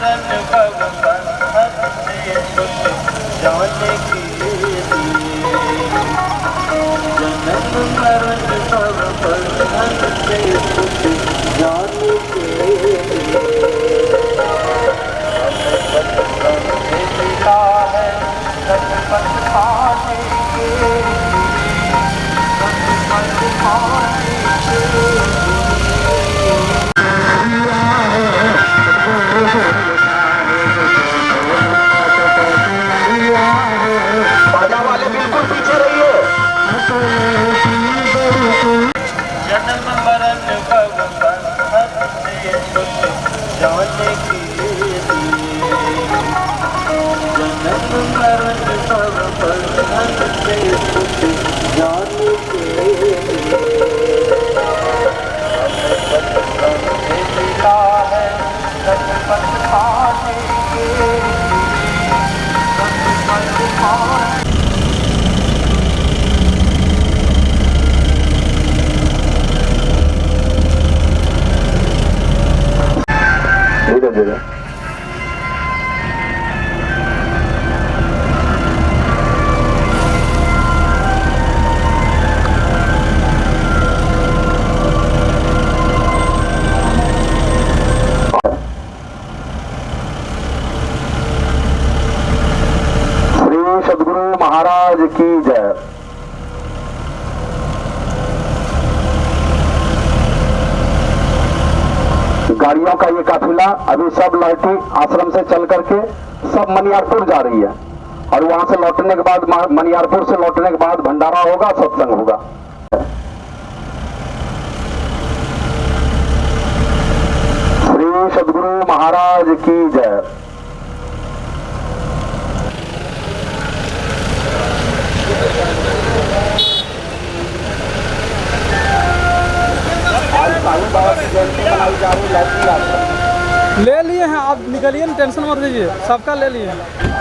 मरण भव बंधन से छूट जाने के लिए, जन्म मरण भव बंधन से छूट जाने के लिए, बचपन से मिला है बचपन पाने के लिए, बचपन पाने के लिए। बाजा वाले बिल्कुल पीछे रहिए। जन्म मरण भव बंधन से छूट जाने के लिए, जन्म मरण भव बंधन से छूट जाने के लिए, बचपन से मिला है बचपन पाने के लिए, बचपन पाने। सद्गुरु महाराज की जय। गाड़ियों का ये काफिला अभी सब लहटी आश्रम से चल करके सब मनियारपुर जा रही है, और वहां से लौटने के बाद, मनियारपुर से लौटने के बाद भंडारा होगा, सत्संग होगा। श्री सद्गुरु महाराज की जय। ले लिए हैं आप, निकलिए ना, टेंशन मत लीजिए, सबका ले लिए हैं।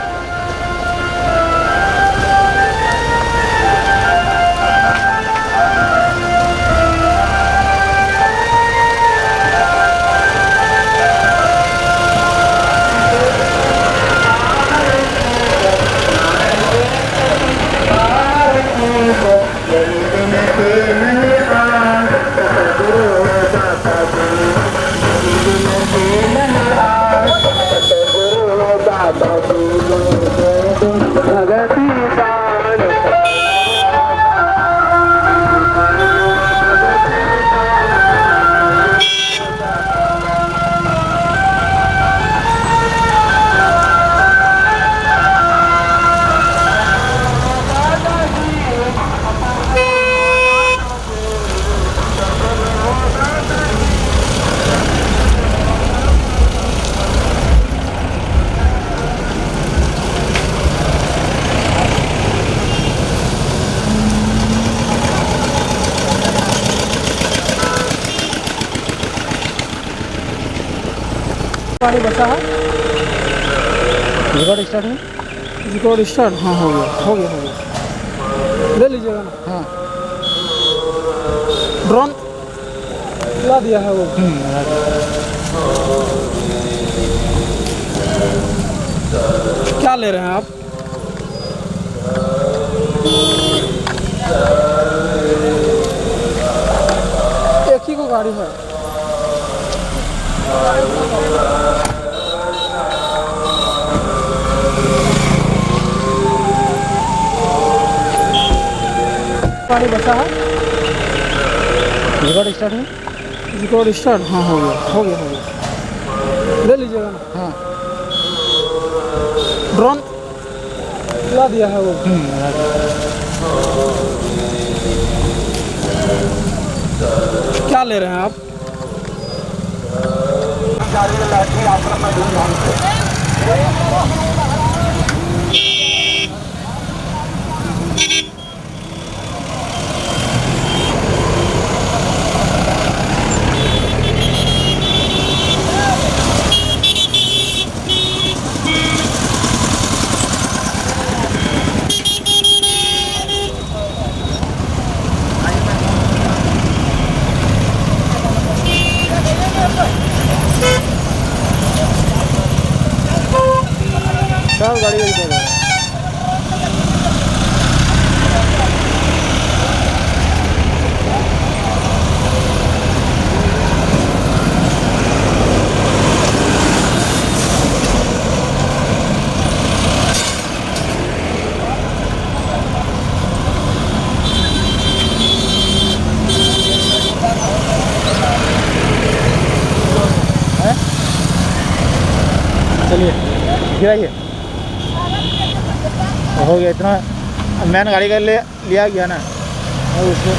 पानी बचा है। रिकॉर्ड स्टार्ट है, रिकॉर्ड स्टार्ट। हाँ हो गया, हो गया, हो गया। ले लीजिएगा ना। हाँ, ड्रोन ला दिया है वो। क्या ले रहे हैं आप? एक ही को गाड़ी है। पानी बचा है। रिकॉर्ड स्टार्ट है, रिकॉर्ड स्टार्ट। हाँ हो गया, हो गया, हो गया। ले लीजिएगा ना। हाँ, ड्रोन ला दिया है वो। क्या ले रहे हैं आप? सब गाड़ी का इधर है। चलिए गिराइए, हो गया इतना। मैंने गाड़ी का लिया गया ना, और उसको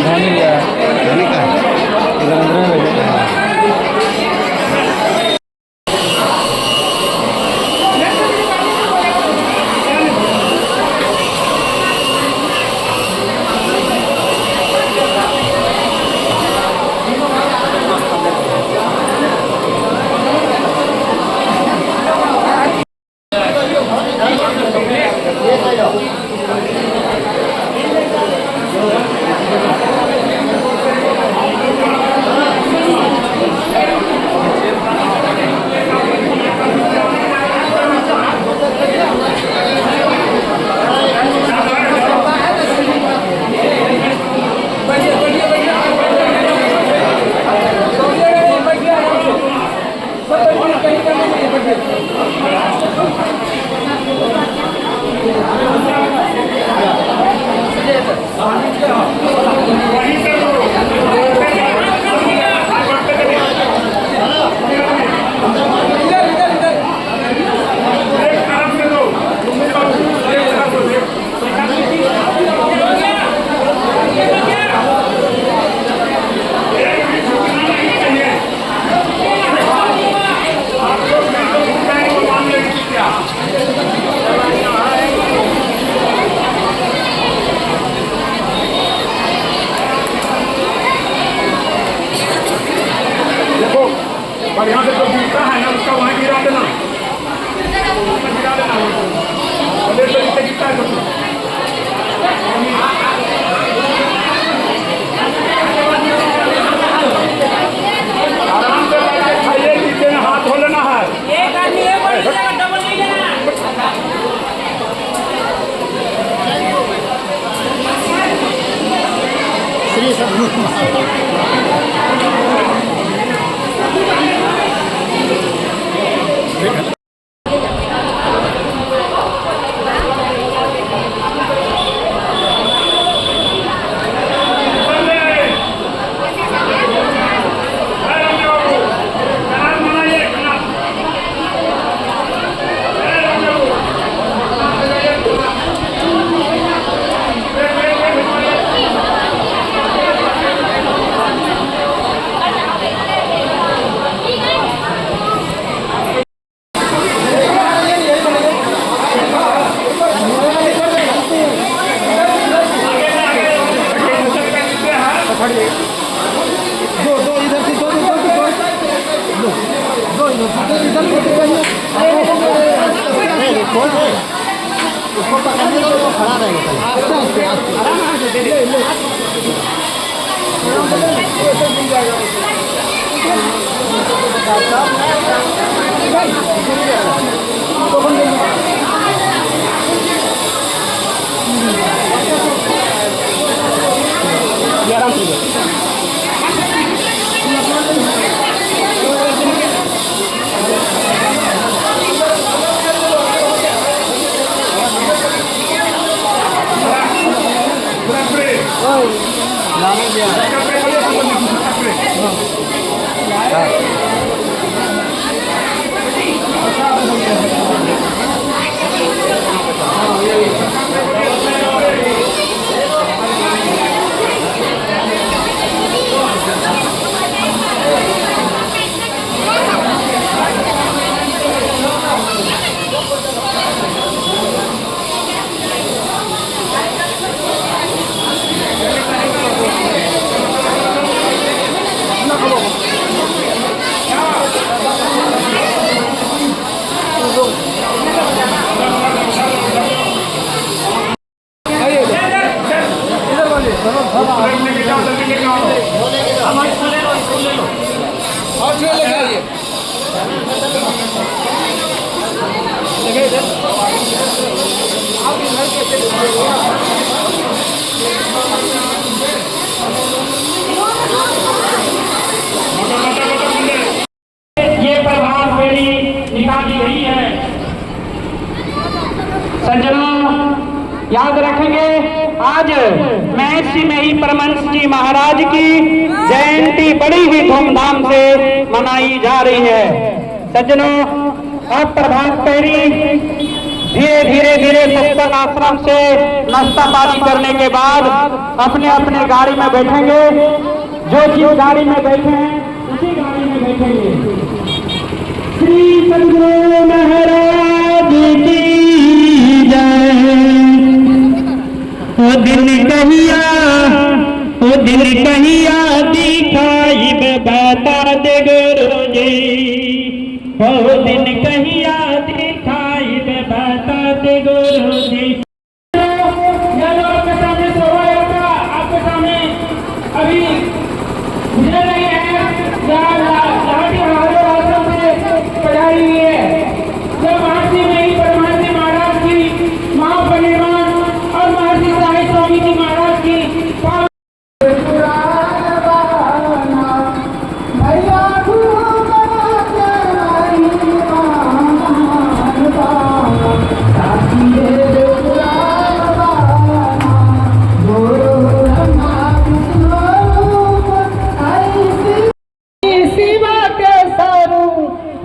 धानी लिया धनी का रविंद्र भेजा। और यहाँ से जो दूसरा है ना उसका वहाँ गिरा देना, गिरा देना और देख लो इससे कितना है आराम से बैठ के खाइए, नीचे में हाथ धो लेना है। एक आदमी है बड़ी जगह डबल नहीं लेना। श्री सद्गुरु ये प्रभात फेरी निकाली गई है। सज्जनों, याद रखेंगे आज महर्षि मेही परमहंस जी महाराज की जयंती बड़ी ही धूमधाम से मनाई जा रही है। सज्जनों, अब प्रभात फेरी धीरे धीरे सत्संग आश्रम से नाश्ता पानी करने के बाद अपने अपने गाड़ी में बैठेंगे। जो जिस गाड़ी में बैठे हैं उसी गाड़ी में बैठेंगे। श्री सद्गुरु महाराज की जय। ओ दिन कहिया दिखाई बता दे गुरु जी। ओ दिन कहिया दिखाई बता दे गुरु जी। आपके सामने शोभा यात्रा आपके सामने अभी गुजर रही है। लाठी महादेव आश्रम से पधारी हुई है। जब महर्षि मेही परमहंस महाराज की महापरिनिर्वाण और महर्षि साहिब स्वामी जी महाराज की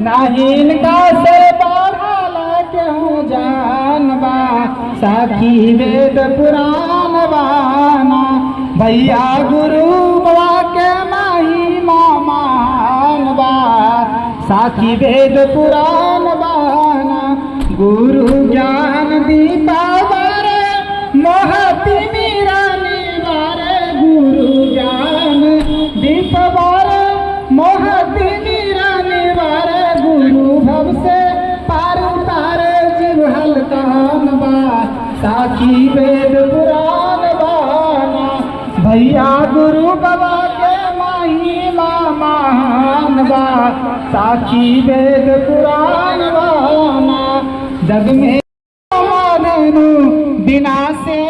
नाहीन का से बढ़ाला क्यों जानबा साखी वेद पुराण बाना भैया गुरु बा के माही मानबा साखी वेद पुराण बाना गुरु ज्ञान दीपा बारे मोहती मीरा निवारे गुरु ज्ञान दीप बारे मोहती मीरा निवारे गुरु भव से पार उतारे जीव हलकान बा साखी वेद पुराण बाना भैया गुरु बाबा के महिमा महान बा साखी वेद पुराण बाना जग में माननु बिना से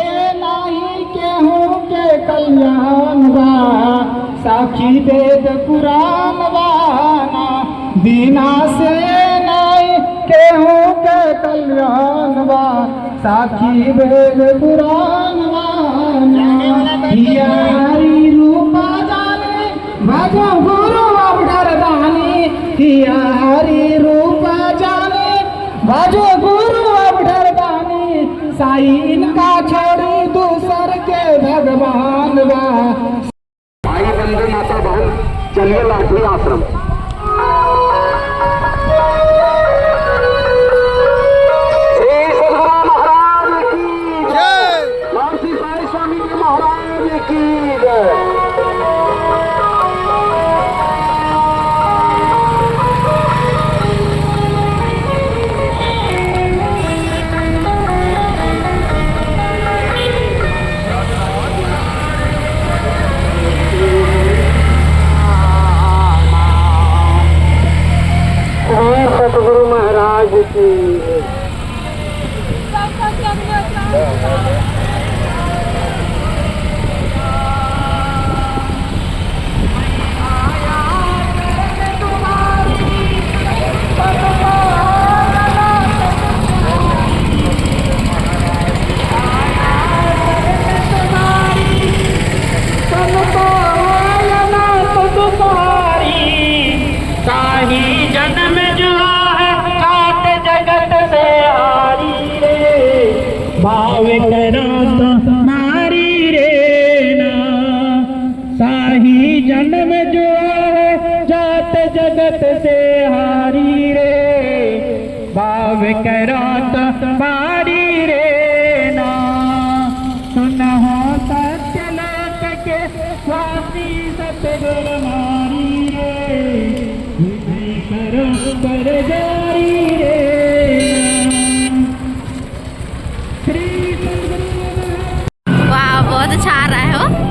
नहीं केहू के कल्याण बा साखी वेद पुराण बाना बिना से नहीं केहू के कल्याण बा साखी वेद पुराण बाना हिया हरि रूपा जाने भजो गुरु अवतार दानी हिया हरि रूपा जाने भजो गुरु अवतार दानी साई इनका छोड़ी दूसर के भगवान बा। भाई बंधु माता बहन चलिए लाठी आश्रम। श्री सद्गुरु महाराज की जय। महर्षि साई स्वामी जी महाराज की जय। साही जन्म जो है काट जगत से हारी रे भाव करो तो मारी रे ना साही जन्म जो है जात जगत से हारी रे भाव करो तो मारी रे ना सुनहो सत्य लोक के स्वामी सतगुरु मारी रे करो कर जारी रे श्री वाह बहुत अच्छा आ रहा है वो।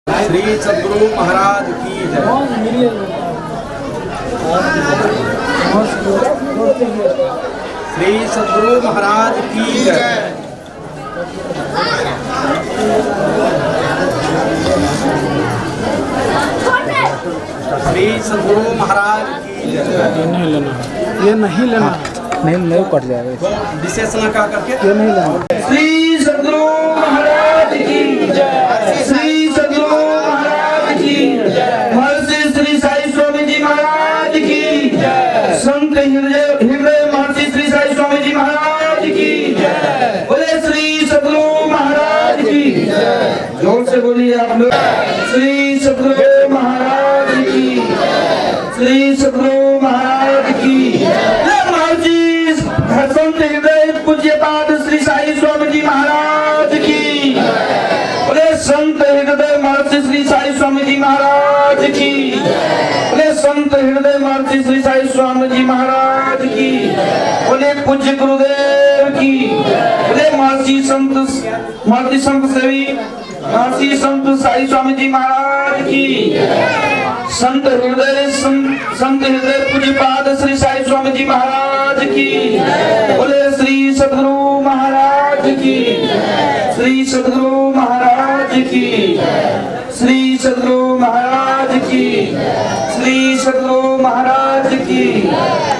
श्री सद्गुरु महाराज की जय। श्री सद्गुरु महाराज की जय। श्री सद्गुरु महाराज की जय। ये नहीं लेना नहीं कट जाएगा विशेषण का करके ये नहीं लेना श्री सद्गुरु महाराज की जय। श्री सद्गुरु महाराज की जय। महर्षि श्री साई स्वामी जी महाराज की जय। संत हृदय महर्षि श्री साई स्वामी जी महाराज की जय। बोले श्री सद्गुरु महाराज की जय। जोर से बोलिए आप लोग। श्री सद्गुरु महाराज की श्री सद्गुरु महाराज की महर्षि संत हृदय पूज्यपाद श्री साई स्वामी जी महाराज की। बोले संत हृदय महर्षि श्री साई स्वामी जी महाराज की। बोले संत हृदय महर्षि श्री साई स्वामी जी महाराज की। बोले पूज्य गुरुदेव की। बोले महर्षि संत सेवी महर्षि संत साई स्वामी जी महाराज की। संत हृदय पूज्यपाद श्री साई स्वामी जी महाराज की। बोले श्री सद्गुरु महाराज की। श्री सद्गुरु महाराज की। श्री सद्गुरु महाराज की। श्री सद्गुरु महाराज की।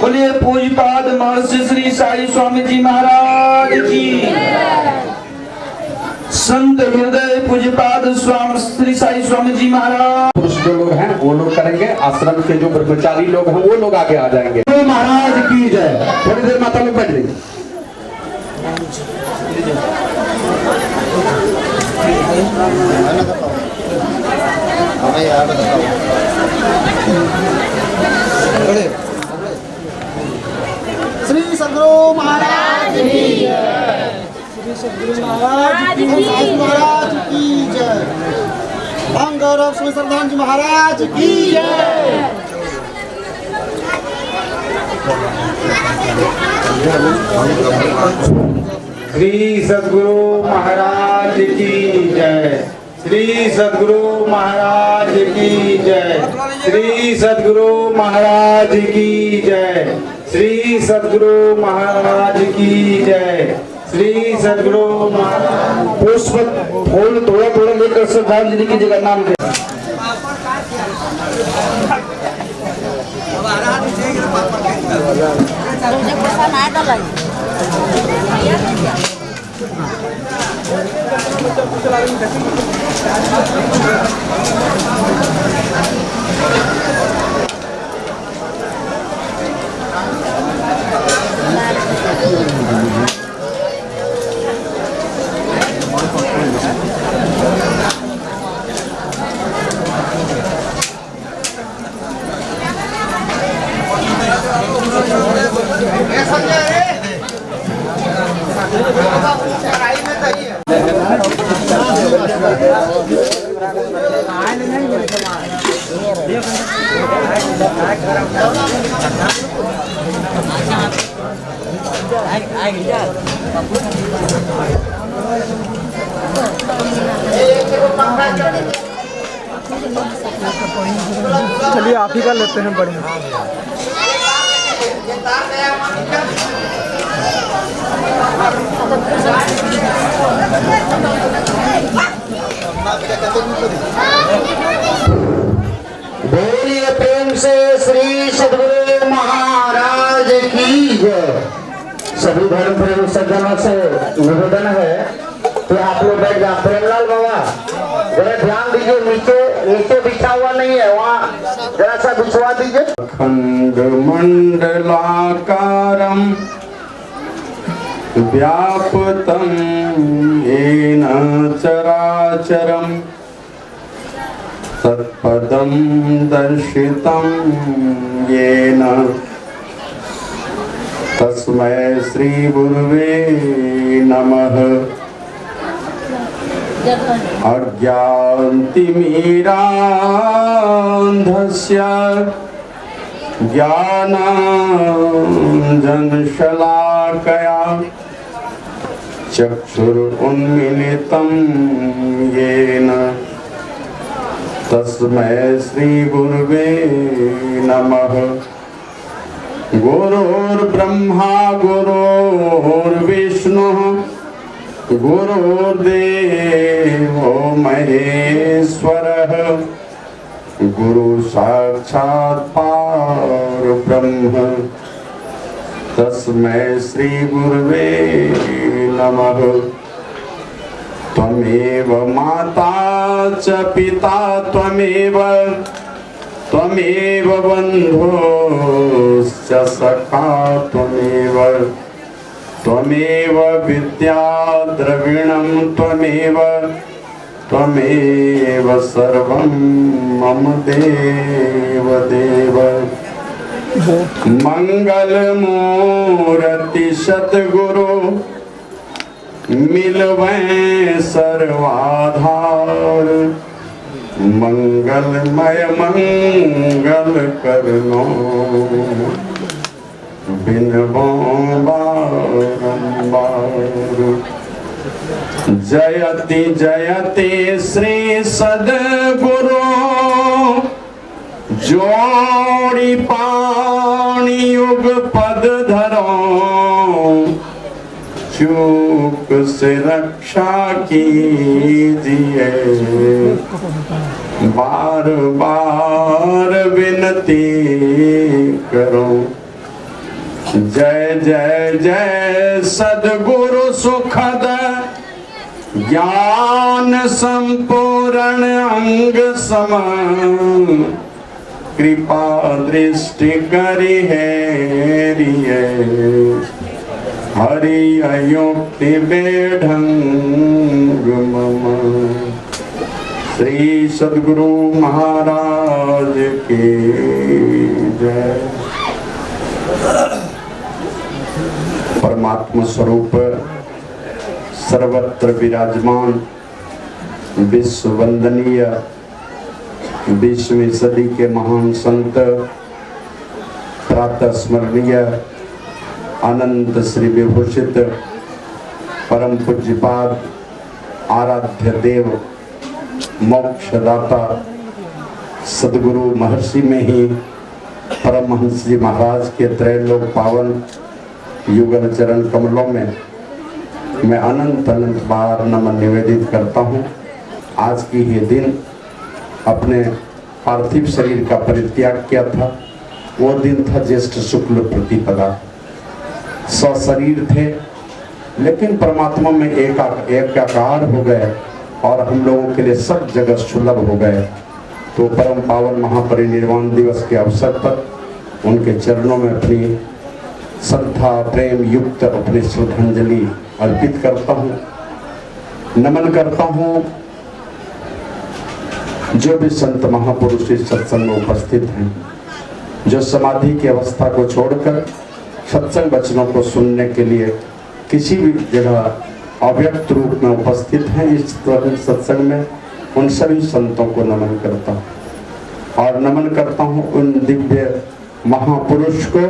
बोले पूज्यपाद महर्षि श्री साई स्वामी जी महाराज की। संत हृदय पूज्यपाद स्वामी श्री साई स्वामी जी महाराज। पुरुष जो लोग हैं वो लोग करेंगे, आश्रम के जो ब्रह्मचारी लोग हैं वो लोग आगे आ जाएंगे। गुरु महाराज की जय। थोड़ी देर माता में बैठ रही। श्री सद्गुरु महाराज की जय। श्री सद्गुरु महाराज की जय। हम गौरव श्री सरदार जी महाराज की जय। श्री सद्गुरु महाराज की जय। श्री सद्गुरु महाराज की जय। श्री सद्गुरु महाराज की जय। श्री सद्गुरु महाराज की जय। श्री सद्गुरु महाराज। पुष्प फूल थोड़ा थोड़ा लेकर श्रद्धांजलि की जगह नाम दे। चलिए आप ही का लेते हैं बढ़िया। बोलिए प्रेम से श्री सद्गुरु महाराज की जय। सभी धर्म प्रेमी सज्जनों से निवेदन है कि आप लोग बैठ जाओ। प्रेमलाल बाबा जरा ध्यान दीजिए, नीचे नीचे बिछा हुआ नहीं है, वहाँ जरा सा बिछवा दीजिए। खंड मंडलाकारं व्यापतं येन चराचरं तत्पदं दर्शितं येन तस्मै श्री गुरुवे नमः। अज्ञानतिमिरान्धस्य ज्ञानाञ्जनशलाकया चक्षुरुन्मीलितं येन तस्मै श्री गुरुवे नमः। गुरुर्ब्रह्मा गुरुर्विष्णु गुरुर्देवो महेश्वरः गुरु साक्षात् परब्रह्म तस्मै श्री गुरुवे नमः। त्वमेव माता च पिता त्वमेव बन्धुश्च सखा त्वमेव विद्या द्रविणं त्वमेव सर्वं मम देव मंगल मूर्ति सद्गुरु मिलवै सर्वाधार मंगलमय मंगल करनो बिनबो बारंबार। जयति जयति श्री सद्गुरु जोड़ी पाणी युग पद धरो चूक से रक्षा कीजिए बार बार विनती करो। जय जय जय सद्गुरु सुखद ज्ञान संपूर्ण अंग समान कृपा दृष्टि करी है हरि अयुक्ति बेढंग मम। श्री सद्गुरु महाराज की जय। परमात्मा स्वरूप सर्वत्र विराजमान विश्व वंदनीय 20वीं सदी के महान संत प्रातः स्मरणीय अनंत श्री विभूषित परम पूज्यपाद आराध्य देव मोक्षदाता सद्गुरु महर्षि में ही परमहंस जी महाराज के त्रैलोक पावन युगल चरण कमलों में मैं अनंत बार नमन निवेदित करता हूँ। आज की ये दिन अपने पार्थिव शरीर का परित्याग किया था। वो दिन था ज्येष्ठ शुक्ल प्रतिपदा। सशरीर थे लेकिन परमात्मा में एक आकार हो गए और हम लोगों के लिए सब जगह सुलभ हो गए। तो परम पावन महापरिनिर्वाण दिवस के अवसर पर उनके चरणों में अपनी श्रद्धा प्रेम युक्त अपनी श्रद्धांजलि अर्पित करता हूँ, नमन करता हूँ। जो भी संत महापुरुष इस सत्संग में उपस्थित हैं, जो समाधि की अवस्था को छोड़कर सत्संग वचनों को सुनने के लिए किसी भी जगह अव्यक्त रूप में उपस्थित हैं इस सत्संग में, उन सभी संतों को नमन करता हूँ। और नमन करता हूँ उन दिव्य महापुरुष को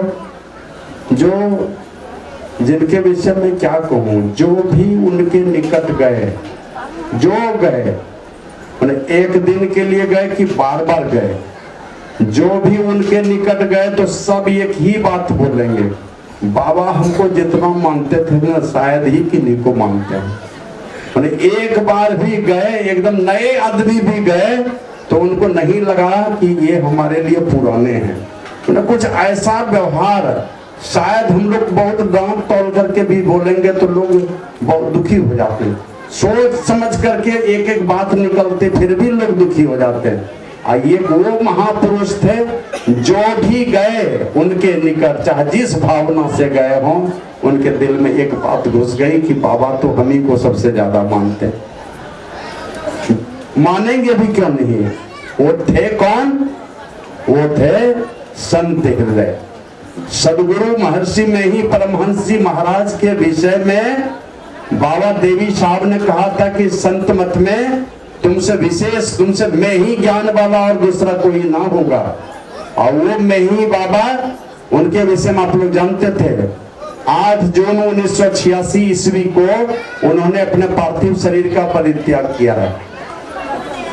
जो जिनके विषय में क्या कहूँ, जो भी उनके निकट गए, जो गए एक दिन के लिए गए कि बार बार गए, जो भी उनके निकट गए तो सब एक ही बात बोलेंगे, बाबा हमको जितना मानते थे ना शायद ही किन्हीं को मानते हैं। एक बार भी गए, एकदम नए आदमी भी गए तो उनको नहीं लगा कि ये हमारे लिए पुराने हैं। कुछ ऐसा व्यवहार शायद हम लोग बहुत दाम तौल करके भी बोलेंगे तो लोग बहुत दुखी हो जाते हैं। सोच समझ करके एक एक बात निकलते फिर भी लोग दुखी हो जाते हैं। ये वो महापुरुष थे जो भी गए उनके निकट, चाहे जिस भावना से गए हों, उनके दिल में एक बात घुस गई कि बाबा तो हम ही को सबसे ज्यादा मानते, मानेंगे भी क्यों नहीं। वो थे कौन? वो थे संत हृदय। सद्गुरु महर्षि में ही परमहंस जी महाराज के विषय में बाबा देवी साहब ने कहा था कि संत मत में तुमसे विशेष, तुमसे मैं ही ज्ञान वाला और दूसरा कोई ना होगा। और वो मैं ही बाबा उनके विषय में आप लोग जानते थे। 8 जून 1986 ईस्वी को उन्होंने अपने पार्थिव शरीर का परित्याग किया है।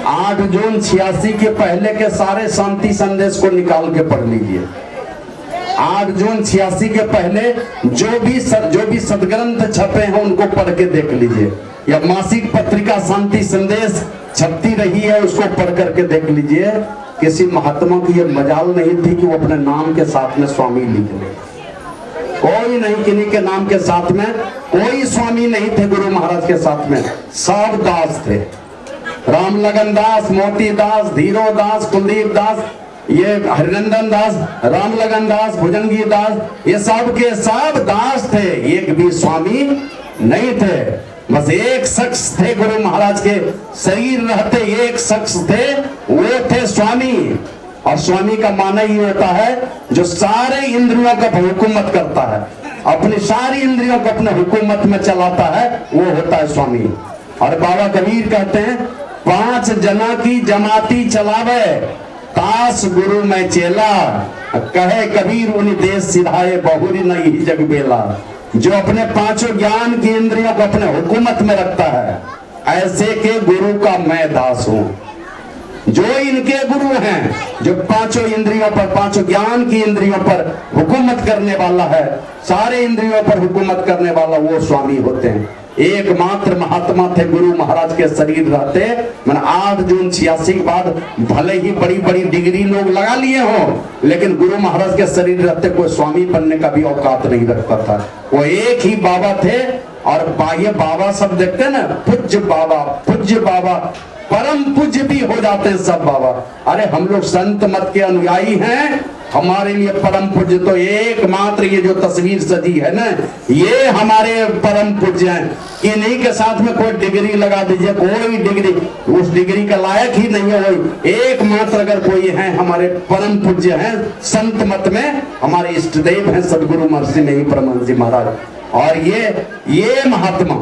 8 जून 86 के पहले के सारे शांति संदेश को निकाल के पढ़ लीजिए। 8 जून 86 के पहले जो भी सदग्रंथ छपे हैं उनको पढ़ के देख लीजिए, या मासिक पत्रिका शांति संदेश छपती रही है उसको पढ़ करके देख लीजिए। किसी महात्मा की ये मजाल नहीं थी कि वो अपने नाम के साथ में स्वामी लिख ले, कोई नहीं, किन्हीं के नाम के साथ में कोई स्वामी नहीं थे गुरु महाराज के साथ में, सब दास थे। राम लगन दास, मोती दास, धीरो दास, कुलदीप दास, ये हरिनंदन दास, राम लगन दास, भुजंगी दास, ये सब के सब दास थे, एक भी स्वामी नहीं थे। बस एक शख्स थे गुरु महाराज के शरीर रहते, एक शख्स थे, वो थे स्वामी। और स्वामी का माना ही होता है जो सारे इंद्रियों का हुकूमत करता है, अपनी सारी इंद्रियों को अपने हुकूमत में चलाता है, वो होता है स्वामी। और बाबा कबीर कहते हैं 5 जना की जमाती चलावे, तास गुरु में चेला, कहे कबीर उन देश सिधाए बहुरी नहीं जग बेला। जो अपने 5 ज्ञान की इंद्रियों को अपने हुकूमत में रखता है, ऐसे के गुरु का मैं दास हूं। जो इनके गुरु हैं, जो 5 इंद्रियों पर, 5 ज्ञान की इंद्रियों पर हुकूमत करने वाला है, सारे इंद्रियों पर हुकूमत करने वाला वो स्वामी होते हैं। एकमात्र महात्मा थे गुरु महाराज के शरीर रहते, मैंने 8 जून 86 के बाद भले ही बड़ी बड़ी डिग्री लोग लगा लिए हो, लेकिन गुरु महाराज के शरीर रहते कोई स्वामी बनने का भी औकात नहीं रखता था। वो एक ही बाबा थे। और ये बाबा सब देखते हैं ना, पूज्य बाबा, पूज्य बाबा, परम पूज्य भी हो जाते हैं सब बाबा। अरे हम लोग संत मत के अनुयायी हैं, हमारे लिए परम पूज्य तो एकमात्र ये जो तस्वीर सजी है ना, ये हमारे परम पूज्य हैं। इन्हीं के साथ में कोई डिग्री लगा दीजिए, कोई डिग्री उस डिग्री का लायक ही नहीं है। वही एकमात्र अगर कोई है हमारे परम पूज्य हैं संत मत में, हमारे इष्ट देव हैं सदगुरु महर्षि नहीं परमहंस जी महाराज। और ये महात्मा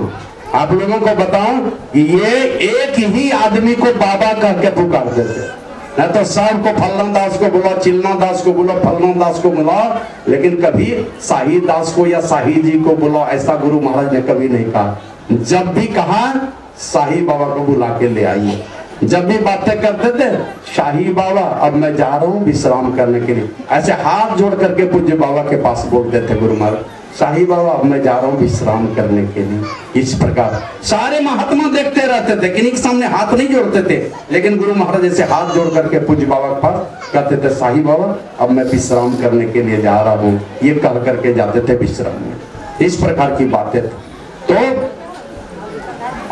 आप लोगों को बताऊं, ये एक ही आदमी को बाबा कह के पुकारते थे, न तो सबको फलना दास को बोला, चिलना दास को बोला, फलना दास को बोला, लेकिन कभी शाही दास को या शाही जी को बोला, ऐसा गुरु महाराज ने कभी नहीं कहा। जब भी कहा शाही बाबा को बुला के ले आइए। जब भी बातें करते थे, शाही बाबा अब मैं जा रहा हूँ विश्राम करने के लिए, ऐसे हाथ जोड़ करके पूज्य बाबा के पास बोलते थे गुरु महाराज, शाही बाबा अब मैं जा रहा हूँ विश्राम करने के लिए। इस प्रकार सारे महात्मा देखते रहते थे, किन्हीं के सामने हाथ नहीं जोड़ते थे, लेकिन गुरु महाराज ऐसे हाथ जोड़ करके पूज्य बाबा के पास कहते थे, शाही बाबा अब मैं विश्राम करने के लिए जा रहा हूँ, ये कह करके जाते थे विश्राम में। इस प्रकार की बातें तो।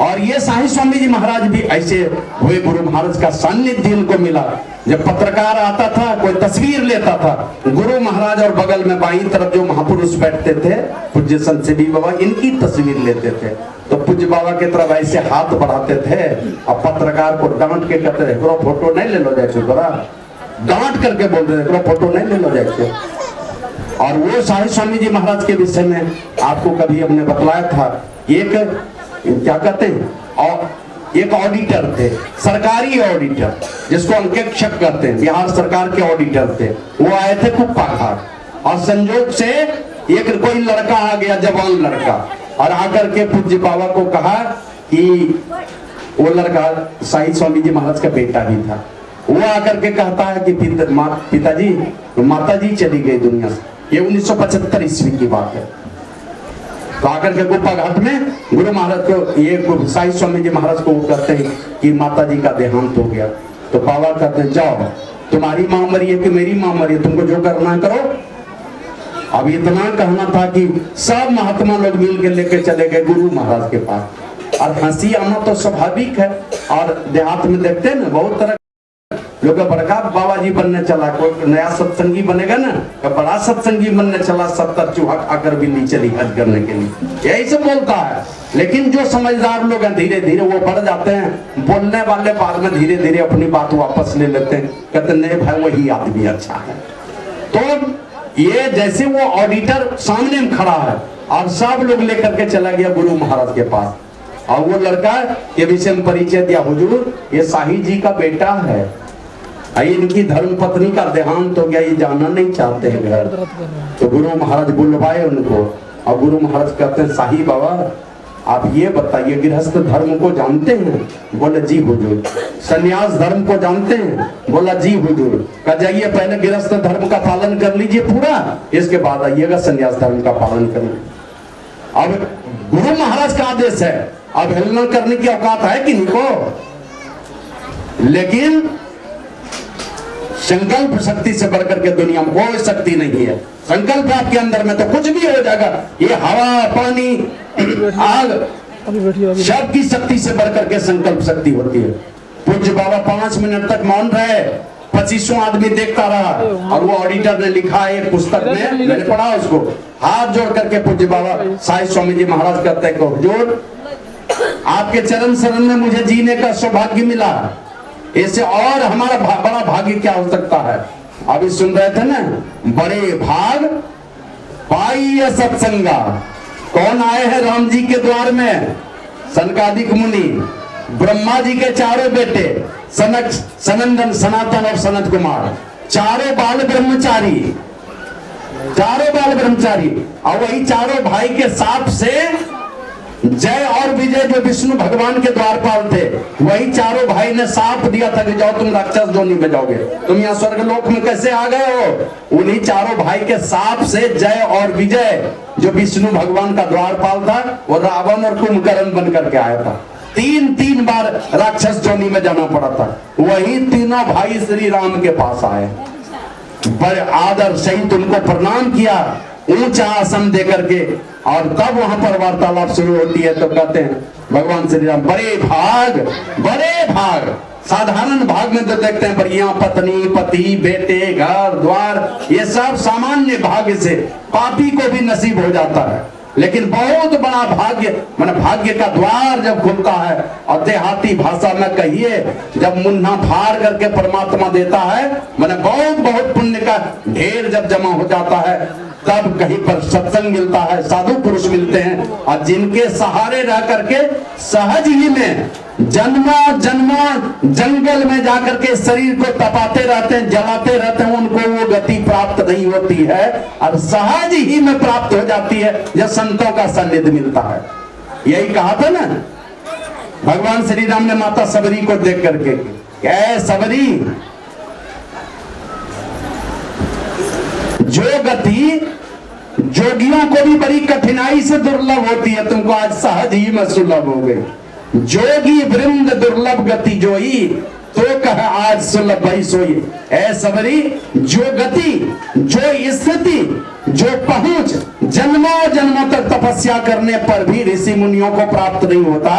और ये शाही स्वामी जी महाराज भी ऐसे हुए, गुरु महाराज का सानिध्य इनको मिला। जब पत्रकार आता था, कोई तस्वीर लेता था, गुरु महाराज और बगल में बाईं तरफ जो महापुरुष बैठते थे पूज्य संत शिवी बाबा, इनकी तस्वीर लेते थे। तो पूज्य बाबा की तरफ ऐसे हाथ बढ़ाते थे, अब पत्रकार को डांट के कहते थे फोटो नहीं ले लो जाए, थोड़ा डांट करके बोलते थे फोटो नहीं ले लो जाए। और वो शाही स्वामी जी महाराज के विषय में आपको कभी हमने बतलाया था, एक क्या कहते हैं, और एक ऑडिटर थे, सरकारी ऑडिटर जिसको अंकेक्षक कहते हैं, बिहार सरकार के ऑडिटर थे। वो आए थे कुप्पा घाट, और संजोग से एक कोई लड़का आ गया, जवान लड़का, और आकर के पूज्य बाबा को कहा कि वो लड़का शाही स्वामी जी महाराज का बेटा ही था। वो आकर के कहता है कि पिताजी माताजी चली गई दुनिया से। ये 1975 ईस्वी की बात है। तो आकर के गुप्पा घाट में गुरु महाराज को, ये शाही स्वामी जी महाराज को वो कहते हैं कि माता जी का देहांत हो गया। तो बाबा कहते हैं जाओ, तुम्हारी मां मरी है कि मेरी मां मरी है, तुमको जो करना करो। अब इतना कहना था कि सब महात्मा लोग मिल के लेके चले गए गुरु महाराज के पास। और हंसी आना तो स्वाभाविक है, और देहात में देखते हैं ना बहुत तरह लोग, बड़का बाबा जी बनने चला, कोई नया सत्संगी बनेगा ना, तो बड़ा सत्संगी बनने चला, 70 चूहक आकर भी नहीं चली हज करने के लिए, यही सब बोलता है। लेकिन जो समझदार लोग हैं धीरे धीरे वो बढ़ जाते हैं, बोलने वाले बाद में धीरे धीरे अपनी बात वापस ले लेते हैं, कहते नहीं भाई वही आदमी अच्छा है। तो ये जैसे वो ऑडिटर सामने में खड़ा है और सब लोग लेकर के चला गया गुरु महाराज के पास, और वो लड़का के विषय में परिचय दिया, हुजूर ये शाही जी का बेटा है, इनकी धर्म पत्नी का देहांत हो गया, ये जाना नहीं चाहते हैं घर। तो गुरु महाराज बुलवाए उनको, और गुरु महाराज कहते हैं शाही बाबा आप ये बताइए गृहस्थ धर्म को जानते हैं? बोले जी हुजूर। सन्यास धर्म को जानते हैं? बोला जी हुजूर। कहा जाइए पहले गृहस्थ धर्म का पालन कर लीजिए पूरा, इसके बाद आइएगा सन्यास धर्म का पालन करने। अब गुरु महाराज का आदेश है, अब हेलना करने की औकात है कि नहीं को? लेकिन संकल्प शक्ति से बढ़कर के दुनिया में कोई शक्ति नहीं है। संकल्प आपके अंदर में तो कुछ भी हो जाएगा। ये हवा, पानी, आग, सबकी शक्ति से बढ़कर के संकल्प शक्ति होती है। पूज्य बाबा 5 मिनट तक मौन रहे, 25 आदमी देखता रहा, और वो ऑडिटर ने लिखा एक पुस्तक में, मैंने पढ़ा उसको, हाथ जोड़ करके पूज्य बाबा साईं स्वामी जी महाराज कहते हैं, हुजूर आपके चरण शरण में मुझे जीने का सौभाग्य मिला, इससे और हमारा बड़ा भाग्य क्या हो सकता है? अभी सुन रहे थे ना, बड़े भाग पाई सत्संगा। कौन आए हैं राम जी के द्वार में? सनकादिक मुनि, ब्रह्मा जी के चारों बेटे सनक, सनंदन, सनातन और सनत कुमार, चारों बाल ब्रह्मचारी, चारों बाल ब्रह्मचारी। और वही चारों भाई के साथ से जय और विजय जो विष्णु भगवान के द्वारपाल थे, वही चारों भाई ने साप दिया था कि जाओ तुम राक्षस जोनी में जाओगे, तुम यहाँ स्वर्ग लोक में कैसे आ गए हो? उन्हीं चारों भाई के साप से जय और विजय जो विष्णु भगवान का द्वारपाल था, वो रावण और कुंभकर्ण बन करके आया था। 3 बार राक्षस जोनी में जाना पड़ा था। वही तीनों भाई श्री राम के पास आए, बड़े आदर सहित उनको प्रणाम किया, ऊंचा आसन दे करके, और तब वहां पर वार्तालाप शुरू होती है। तो कहते हैं भगवान श्री राम, बड़े भाग, बड़े भाग। साधारण भाग में तो देखते हैं बढ़िया पत्नी, पति, बेटे, घर द्वार, ये सब सामान्य भाग्य से पापी को भी नसीब हो जाता है। लेकिन बहुत बड़ा भाग्य, माने भाग्य का द्वार जब खुलता है, और देहाती भाषा में कहिए जब मुन्ना फाड़ करके परमात्मा देता है, माने बहुत बहुत पुण्य का ढेर जब जमा हो जाता है, तब कहीं पर सत्संग मिलता है, साधु पुरुष मिलते हैं, और जिनके सहारे रह करके सहज ही में जन्मा जन्मा जंगल में जाकर के शरीर को तपाते रहते हैं, जलाते रहते हैं, उनको वो गति प्राप्त नहीं होती है, और सहज ही में प्राप्त हो जाती है जब संतों का सानिध्य मिलता है। यही कहा था ना भगवान श्री राम ने माता सबरी को देख करके, क्या सबरी, जो गति जोगियों को भी बड़ी कठिनाई से दुर्लभ होती है, तुमको आज सहज ही में सुलभ हो गई। जोगी वृंद दुर्लभ गति जोई, तो कह आज सुलभ भई सोई। ऐ सबरी, जो गति, जो स्थिति, जो पहुंच जन्मों जन्मों तक तपस्या करने पर भी ऋषि मुनियों को प्राप्त नहीं होता,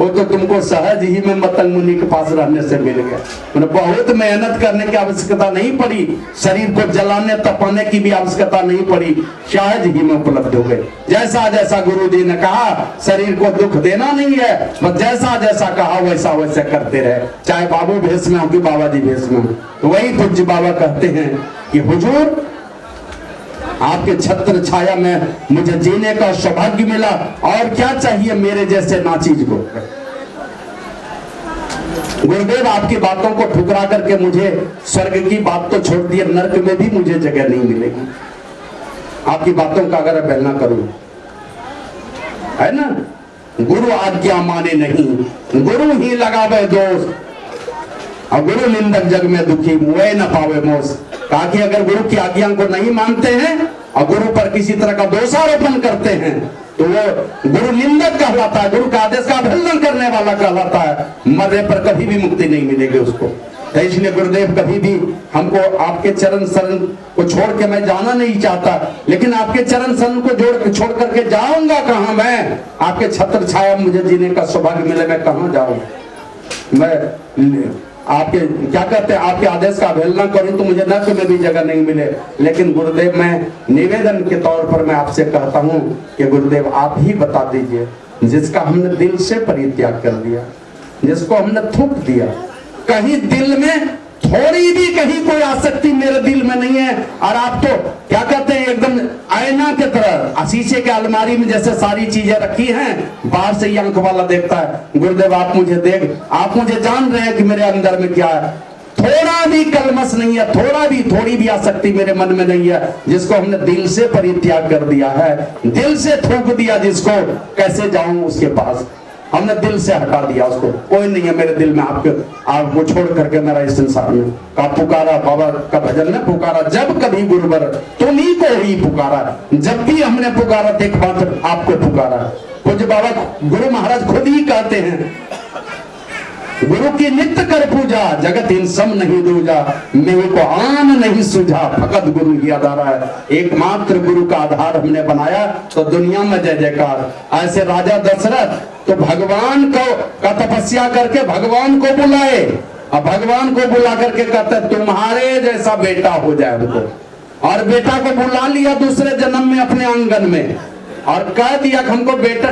वो तो तुमको सहज ही में मतंग मुनि के पास रहने से मिल गया। बहुत मेहनत करने की आवश्यकता नहीं पड़ी, शरीर को जलाने तपाने की भी आवश्यकता नहीं पड़ी, सहज ही में उपलब्ध हो गए। जैसा जैसा गुरु जी ने कहा, शरीर को दुख देना नहीं है, बस जैसा जैसा कहा वैसा वैसे करते रहे, चाहे बाबू भेष में हो कि बाबा जी भेष में हो। तो वही पूज्य बाबा कहते हैं कि हुजूर आपके छत्र छाया में मुझे जीने का सौभाग्य मिला, और क्या चाहिए मेरे जैसे नाचीज को। गुरुदेव आपकी बातों को ठुकरा करके मुझे स्वर्ग की बात तो छोड़ दिए, नरक में भी मुझे जगह नहीं मिलेगी। आपकी बातों का अगर अवहेलना करूं, है ना, गुरु आज्ञा माने नहीं, गुरु ही लगावे दोष, और गुरु निंदक जग में दुखी मुए न पावे मोस। कहा कि अगर गुरु की आज्ञा को नहीं मानते हैं और गुरु पर किसी तरह का दोषारोपण करते हैं, तो वो गुरु निंदक कहलाता है, गुरु का आदेश का अवहेलना करने वाला कहलाता है, मरने पर कभी भी मुक्ति नहीं मिलेगी उसको। तो इसलिए गुरुदेव कभी भी हमको आपके चरण शरण को छोड़ के मैं जाना नहीं चाहता, लेकिन आपके चरण शरण को छोड़ करके जाऊंगा कहां मैं? आपके छत्र छाया मुझे जीने का सौभाग्य मिले, मैं कहां जाऊं? मैं आपके क्या कहते हैं, आपके आदेश का अवहेलना करूं तो मुझे नरक में भी जगह नहीं मिले। लेकिन गुरुदेव मैं निवेदन के तौर पर मैं आपसे कहता हूं कि गुरुदेव आप ही बता दीजिए, जिसका हमने दिल से परित्याग कर दिया, जिसको हमने थूक दिया, कहीं दिल में थोड़ी भी कहीं कोई आसक्ति मेरे दिल में नहीं है, और आप तो क्या कहते हैं एकदम आईना के तरह शीशे के अलमारी में जैसे सारी चीजें रखी हैं, बाहर से ही आंख वाला देखता है। गुरुदेव आप मुझे देख, आप मुझे जान रहे हैं कि मेरे अंदर में क्या है, थोड़ा भी कलमस नहीं है, थोड़ी भी आसक्ति मेरे मन में नहीं है, जिसको हमने दिल से परित्याग कर दिया है, दिल से थूक दिया जिसको, कैसे जाऊं उसके पास, हमने दिल से हटा दिया उसको। कोई नहीं है मेरे दिल में आपको छोड़ करके मेरा इस संसार में। का पुकारा बाबा का भजन में पुकारा, जब कभी गुरुवर तुम्ही को ही पुकारा, जब भी हमने पुकारा देख मात्र आपको पुकारा। पूज्य बाबा गुरु महाराज खुद ही कहते हैं, गुरु की नित्य कर पूजा, जगत इन सम नहीं दूजा, मेरे को आन नहीं सूझा, फकत गुरु ही आधार है। एकमात्र गुरु का आधार हमने बनाया तो दुनिया में जय जयकार। ऐसे राजा दशरथ तो भगवान का तपस्या करके भगवान को बुलाए, अब भगवान को बुला करके कहते तुम्हारे जैसा बेटा हो जाए हमको, और बेटा को बुला लिया दूसरे जन्म में अपने आंगन में, और कह दिया कि हमको बेटा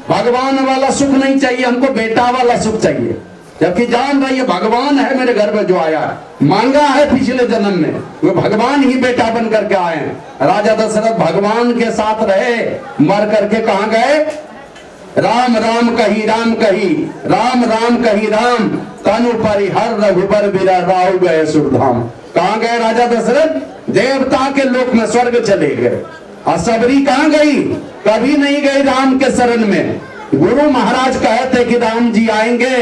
भगवान वाला सुख नहीं चाहिए, हमको बेटा वाला सुख चाहिए। जबकि जान रही है भगवान है मेरे घर में जो आया, मांगा है पिछले जन्म में, वो भगवान ही बेटा बन करके आए हैं। राजा दशरथ भगवान के साथ रहे, मर करके कहां गए? राम राम कही राम कही, राम राम कही राम, तनु परिहर रघुबर बिरा राव गए सुरधाम। कहां गए राजा दशरथ? देवता के लोक में, स्वर्ग चले गए। और सबरी कहां गई? कभी नहीं गई राम के शरण में। गुरु महाराज कहते कि राम जी आएंगे,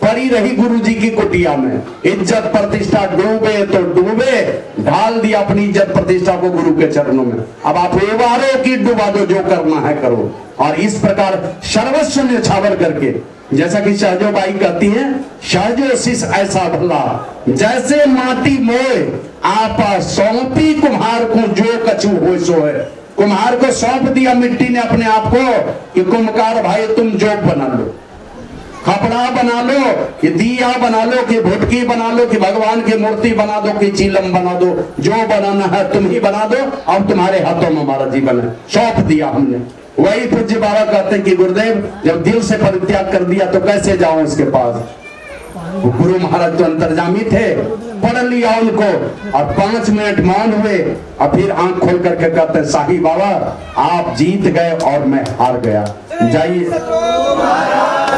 पड़ी रही गुरु जी की कुटिया में, इज्जत प्रतिष्ठा डूबे तो डूबे, ढाल दिया अपनी इज्जत प्रतिष्ठा को गुरु के चरणों में। अब आप एवारों की डुबा दो, जो करना है करो। और इस प्रकार सर्वस्व न्यौछावर करके, जैसा कि सहजो बाई कहती हैं, सहजो शिष ऐसा भला, जैसे माटी मोए आपा सौंपी कुम्हार को, जो कछु हो सो है। कुम्हार को सौंप दिया मिट्टी ने अपने आप को कि कुम्हार भाई तुम जोक बना लो, कपड़ा बना लो, कि दिया बना लो, कि भुटकी बना लो, कि भगवान की मूर्ति बना दो, कि चीलम बना दो, जो बनाना है तुम ही बना दो, अब तुम्हारे हाथों में हमारा जीवन है, सौंप दिया हमने। वही पूज्य बाबा कहते हैं कि गुरुदेव जब दिल से परित्याग कर दिया तो कैसे जाऊं उसके पास। गुरु महाराज तो अंतर्जामी थे, पढ़ लिया उनको, और 5 मिनट मौन हुए, और फिर आंख खोल करके कहते हैं साही बाबा आप जीत गए और मैं हार गया, जाइए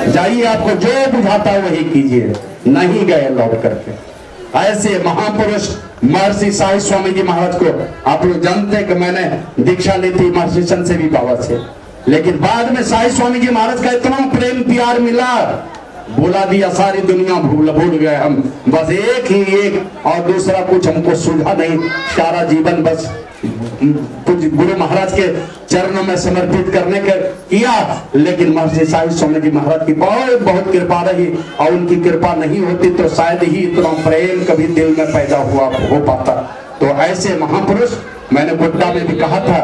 जाइए, आपको जो बुझाता है वही कीजिए। नहीं गए लौट करके। ऐसे महापुरुष महर्षि साई स्वामी जी महाराज को आप लोग जानते हैं कि मैंने दीक्षा ली थी महर्षि चंद से भी बाबा से, लेकिन बाद में साई स्वामी जी महाराज का इतना प्रेम प्यार मिला, बोला दिया सारी दुनिया भूल गए हम, बस एक ही एक, और दूसरा कुछ हमको सूझा नहीं, सारा जीवन बस कुछ गुरु महाराज के चरणों में समर्पित करने का किया। लेकिन महर्षि साई स्वामी जी महाराज की बहुत कृपा रही, और उनकी कृपा नहीं होती तो शायद ही इतना प्रेम कभी दिल में पैदा हो पाता। तो ऐसे महापुरुष, मैंने गुड्डा में भी कहा था,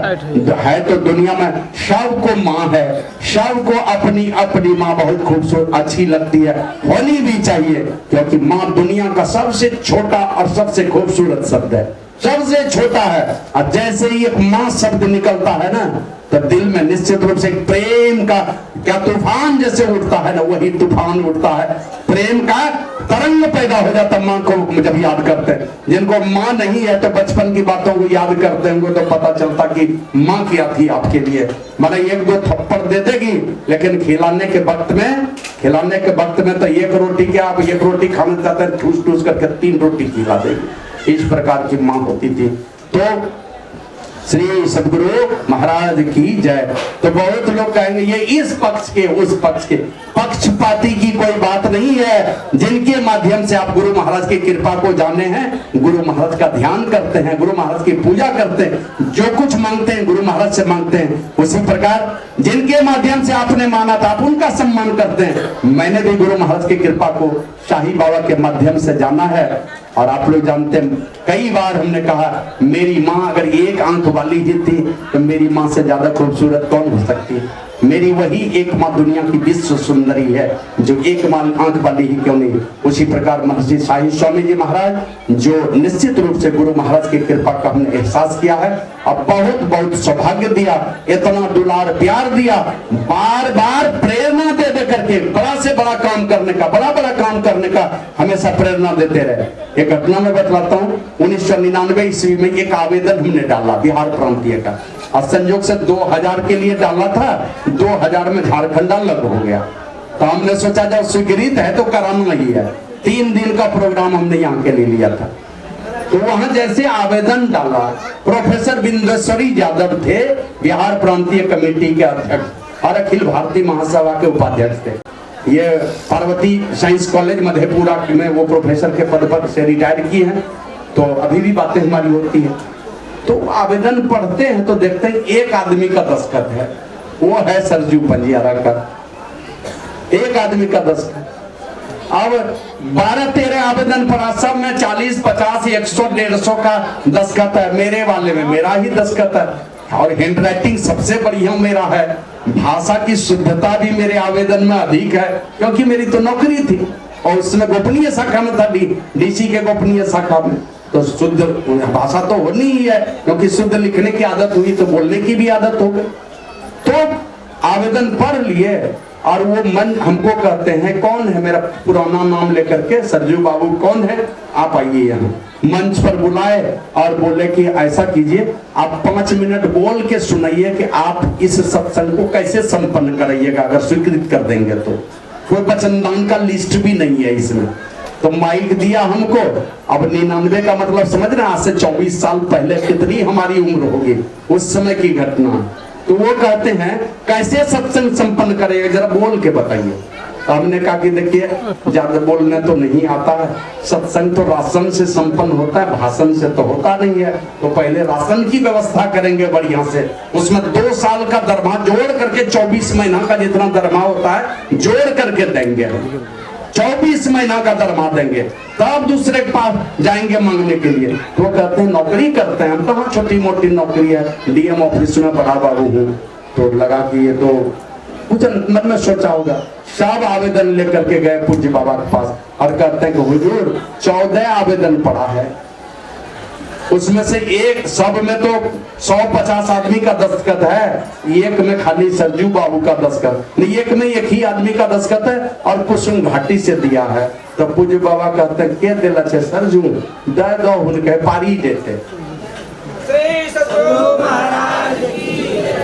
है तो दुनिया में शव को माँ है, शव को अपनी अपनी माँ बहुत खूबसूरत अच्छी लगती है, होनी भी चाहिए, क्योंकि माँ दुनिया का सबसे छोटा और सबसे खूबसूरत शब्द है, सबसे छोटा है। और जैसे ही एक माँ शब्द निकलता है ना, तो दिल में निश्चित रूप से प्रेम का क्या तूफान जैसे उठता है ना, वही तूफान उठता है, प्रेम का तरंग पैदा हो जाता माँ को जब याद करते हैं। जिनको माँ नहीं है तो बचपन की बातों को याद करते हैं, तो पता चलता कि माँ क्या थी आपके लिए। माने 1-2 थप्पड़ दे देगी, लेकिन खिलाने के वक्त में तो 1 रोटी क्या, आप 1 रोटी खाना चाहते हैं, ठूस ठूस करके 3 रोटी खिला देगी। इस प्रकार की माँ होती थी। तो श्री सदगुरु महाराज की जय। तो बहुत लोग कहेंगे ये इस पक्ष के उस पक्ष के, पक्षपाती की कोई बात नहीं है। जिनके माध्यम से आप गुरु महाराज की कृपा को जाने हैं, गुरु महाराज का ध्यान करते हैं, गुरु महाराज की पूजा करते हैं, जो कुछ मांगते हैं गुरु महाराज से मांगते हैं, उसी प्रकार जिनके माध्यम से आपने माना था आप उनका सम्मान करते हैं। मैंने भी गुरु महाराज की कृपा को शाही बाबा के माध्यम से जाना है। और आप लोग जानते हैं, कई बार हमने कहा मेरी माँ अगर एक आंख वाली ही थी तो मेरी माँ से ज्यादा खूबसूरत कौन हो सकती है। मेरी वही एक माँ दुनिया की विश्व सुंदरी है, जो एक माँ आंख वाली ही क्यों नहीं। उसी प्रकार महर्षि साई स्वामी जी महाराज, जो निश्चित रूप से गुरु महाराज की कृपा का हमने एहसास किया है, अब बहुत बहुत सौभाग्य दिया, इतना दुलार प्यार दिया, बार बार प्रेरणा दे दे करके बड़ा से बड़ा काम करने का, बड़ा बड़ा काम करने का हमेशा प्रेरणा देते रहे। एक घटना में बतलाता हूँ, 1999 ईस्वी में एक आवेदन हमने डाला बिहार प्रांतीय का, और संयोग से 2000 के लिए डाला था, 2000 में झारखंड अलग हो गया। तो हमने सोचा जब स्वीकृत है तो कराना ही है, 3 दिन का प्रोग्राम हमने यहाँ के लिए लिया था। तो वहां जैसे आवेदन डाला, प्रोफेसर बिंदेश्वरी यादव थे, बिहार प्रांतीय कमेटी के अध्यक्ष और अखिल भारतीय महासभा के उपाध्यक्ष थे। ये पार्वती साइंस कॉलेज मधेपुरा में वो प्रोफेसर के पद पर से रिटायर किए हैं, तो अभी भी बातें हमारी होती है। तो आवेदन पढ़ते हैं तो देखते हैं एक आदमी का दस्तखत है, वो है सरजू पंजियारा का, एक आदमी का दस्तखत। अब 12-13 आवेदन पड़ा, सब में 40, 50, 100, 150 का दस्तखत है। मेरे वाले में मेरा ही दस्तखत है और हैंड राइटिंग सबसे बढ़िया मेरा है। भाषा की शुद्धता भी मेरे आवेदन में अधिक है, क्योंकि मेरी तो नौकरी थी और उसमें गोपनीय शाखा में था, डीसी के गोपनीय शाखा में। तो शुद्ध भाषा तो होनी ही है, क्योंकि शुद्ध लिखने की आदत हुई तो बोलने की भी आदत हो गई। तो आवेदन पढ़ लिए और वो मन हमको कहते हैं, कौन है, मेरा पुराना नाम लेकर के, सरजू बाबू कौन है, आप आइए यहाँ। मंच पर बुलाए और बोले कि ऐसा कीजिए, आप 5 मिनट बोल के सुनाइए कि आप इस सत्संग को कैसे संपन्न कराइएगा, अगर स्वीकृत कर देंगे तो। कोई वचनदान का लिस्ट भी नहीं है इसमें। तो माइक दिया हमको। अब 99 का मतलब समझ रहे, आज से 24 साल पहले कितनी हमारी उम्र होगी, उस समय की घटना। तो वो कहते हैं कैसे सत्संग संपन्न करेगा, जरा बोल के बताइए। हमने कहा कि देखिए ज्यादा बोलने तो नहीं आता है, सत्संग तो राशन से संपन्न होता है, भाषण से तो होता नहीं है। तो पहले राशन की व्यवस्था करेंगे बढ़िया से, उसमें 2 साल का दरमा जोड़ करके 24 महीना का जितना दरमा होता है जोड़ करके देंगे, 24 महीना का दरमा देंगे, तब दूसरे के पास जाएंगे मांगने के लिए। तो कहते हैं नौकरी करते हैं हम, कहाँ छोटी मोटी नौकरी है, डीएम ऑफिस में बड़ा बाबू हूँ। तो लगा कि ये तो कुछ मन में सोचा होगा। सब आवेदन लेकर के गए पूज्य बाबा के पास और कहते हैं कि हुजूर 14 आवेदन पड़ा है, उसमें से एक, सब में तो 150 आदमी का दस्तखत है, एक में खाली सरजू बाबू का दस्तखत नहीं, एक में एक ही आदमी का दस्तखत है और कुसुम घाटी से दिया है। तो पूज्य बाबा कहते हैं के दिला छे सरजू, दे दो उनके पारी देते।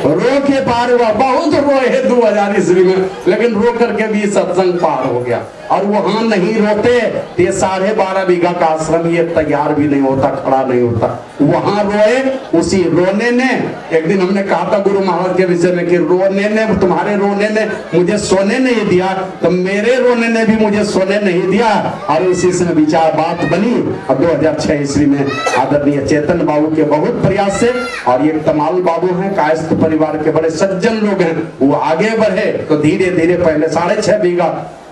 रो के पार हुआ, बहुत रोए 2000 ईस्वी में, लेकिन रो करके भी सत्संग पार हो गया। और वहां नहीं रोते तो ये 12.5 बीघा का आश्रम ये तैयार भी नहीं होता, खड़ा नहीं होता। वहां रोए, उसी रोने ने, एक दिन हमने कहा था गुरु महाराज के विषय में कि रोने ने, तुम्हारे रोने ने मुझे सोने नहीं दिया, तो मेरे रोने ने भी मुझे सोने नहीं दिया। और इसी से विचार बात बनी और 2006 ईस्वी में आदरणीय चेतन बाबू के बहुत प्रयास से, और ये तमाल बाबू हैं, कायस्थ परिवार के बड़े सज्जन लोग हैं, वो आगे बढ़े तो धीरे धीरे पहले 6.5 बीघा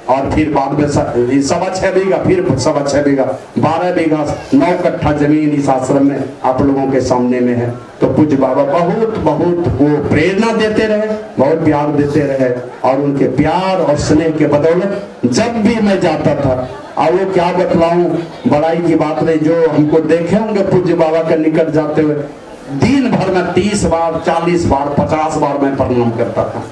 और फिर बाद में 6.25 बीघा, फिर 6.25 बीघा, 12 बीघा 9 कट्ठा जमीन इस आश्रम में आप लोगों के सामने में है। तो पूज्य बाबा बहुत बहुत वो प्रेरणा देते रहे, बहुत प्यार देते रहे, और उनके प्यार और स्नेह के बदौलत जब भी मैं जाता था, और वो क्या बतलाऊं, बड़ाई की बात नहीं, जो हमको देखे होंगे पूज्य बाबा के निकट जाते हुए, दिन भर में 30 बार, 40 बार, 50 बार मैं प्रणाम करता था।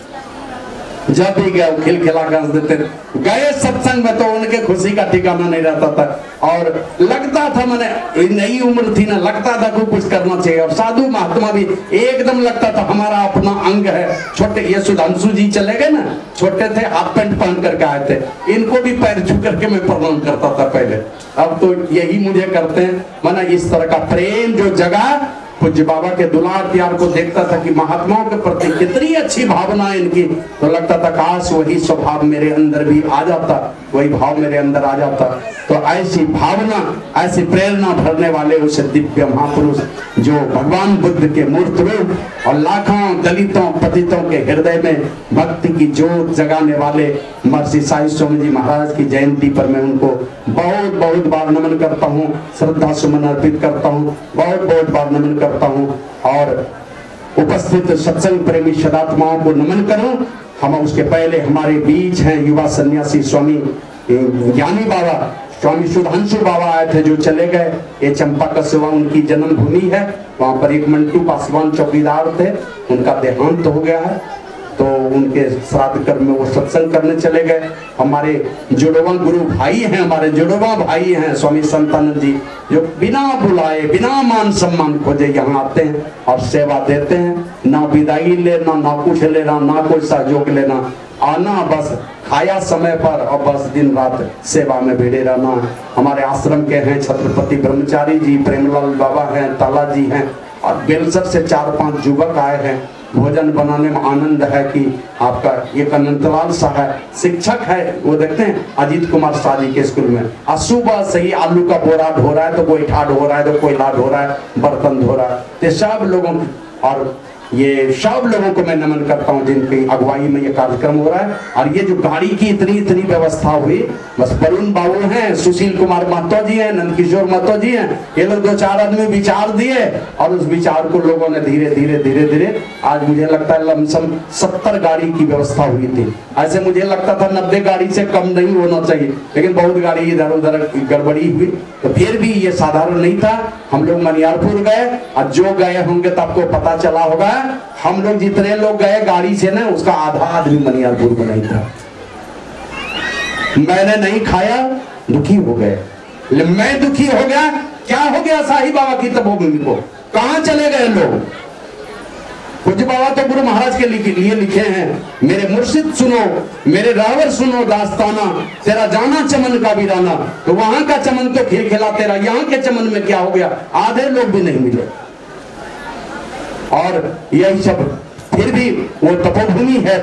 जब भी गए खिलखिला कर देते, गए सत्संग में तो उनके खुशी का ठिकाना नहीं रहता था। और लगता था, मैंने नई उम्र थी ना, लगता था कि कुछ करना चाहिए। और साधु महात्मा भी एकदम लगता था हमारा अपना अंग है। छोटे ये सुधांशु जी चले गए ना, छोटे थे, हाफ पैंट पहन करके आए थे, इनको भी पैर छू करके मैं प्रणाम करता था पहले। अब तो यही मुझे करते हैं। माना इस तरह का प्रेम जो जगह पूज्य बाबा के दुलार प्यार को देखता था कि महात्माओं के प्रति कितनी अच्छी भावना है इनकी, तो लगता था काश वही स्वभाव मेरे अंदर भी आ जाता, वही भाव मेरे अंदर आ जाता। तो ऐसी भावना, ऐसी प्रेरणा भरने वाले उस दिव्य महापुरुष जो भगवान बुद्ध के मूर्त रूप और लाखों दलितों पतितों के हृदय में भक्ति की जोत जगाने वाले महर्षि साई स्वामी जी महाराज की जयंती पर मैं उनको बहुत बहुत बार नमन करता हूँ, श्रद्धा सुमन अर्पित करता हूँ, बहुत बहुत बार नमन करता हूँ। और उपस्थित सत्संग प्रेमी सदात्माओं को नमन करूं। हम उसके पहले हमारे बीच हैं युवा सन्यासी स्वामी ज्ञानी बाबा, स्वामी सुधांशु बाबा आए थे जो चले गए। ये चंपा कस्बा उनकी जन्मभूमि है, वहां पर एक मंटू पासवान चौकीदार थे, उनका देहांत हो गया है। तो उनके श्राद्ध कर्म में वो सत्संग करने चले गए। हमारे जुड़वा गुरु भाई हैं, हमारे जुड़वा भाई हैं स्वामी संतानंद जी, जो बिना बुलाए बिना मान सम्मान खोजे यहाँ आते हैं और सेवा देते हैं। ना विदाई लेना, ना कुछ लेना, ना कोई सहयोग लेना, आना बस खाया समय पर और बस दिन रात सेवा में भिड़े रहना। हमारे आश्रम के हैं छत्रपति ब्रह्मचारी जी, प्रेमलाल बाबा हैं, ताला जी हैं और बेलसर से 4-5 युवक आए हैं। भोजन बनाने में आनंद है कि आपका एक अनंतलाल शाह है, शिक्षक है, वो देखते हैं अजीत कुमार शाह जी के स्कूल में, आज सुबह से ही आलू का बोरा ढो रहा है, तो गोईठा ढो रहा है, तो कोयला ढो रहा है, बर्तन धो रहा है। तो सब लोगों और ये सब लोगों को मैं नमन करता हूँ जिनकी अगुवाई में ये कार्यक्रम हो रहा है। और ये जो गाड़ी की इतनी व्यवस्था हुई, बस वरुण बाबू हैं, सुशील कुमार महतो जी हैं, नंदकिशोर महतो जी हैं, ये लोग 2-4 आदमी विचार दिए और उस विचार को लोगों ने धीरे धीरे आज मुझे लगता है लमसम 70 गाड़ी की व्यवस्था हुई थी। ऐसे मुझे लगता था 90 गाड़ी से कम नहीं होना चाहिए, लेकिन बहुत गाड़ी इधर उधर गड़बड़ी हुई, तो फिर भी ये साधारण नहीं था। हम लोग मनियारपुर गए और जो गए होंगे तो आपको पता चला होगा, हम लोग जितने लोग गए गाड़ी से ना, उसका आधा आदमी मनियारपुर में नहीं था। मैंने नहीं खाया, दुखी हो गए। मैं दुखी हो गया, क्या हो गया साहिब बाबा की तपोभूमि को, कहां चले गए लोग। पूज्य बाबा तो गुरु महाराज के लिए लिखे हैं, मेरे मुर्शिद सुनो, मेरे रावर सुनो दास्ताना, तेरा जाना चमन का वीराना। तो वहां का चमन तो खिलखिला तेरा, यहाँ के चमन में क्या हो गया, आधे लोग भी नहीं मिले। और यही सब फिर भी वो तपोभूमि है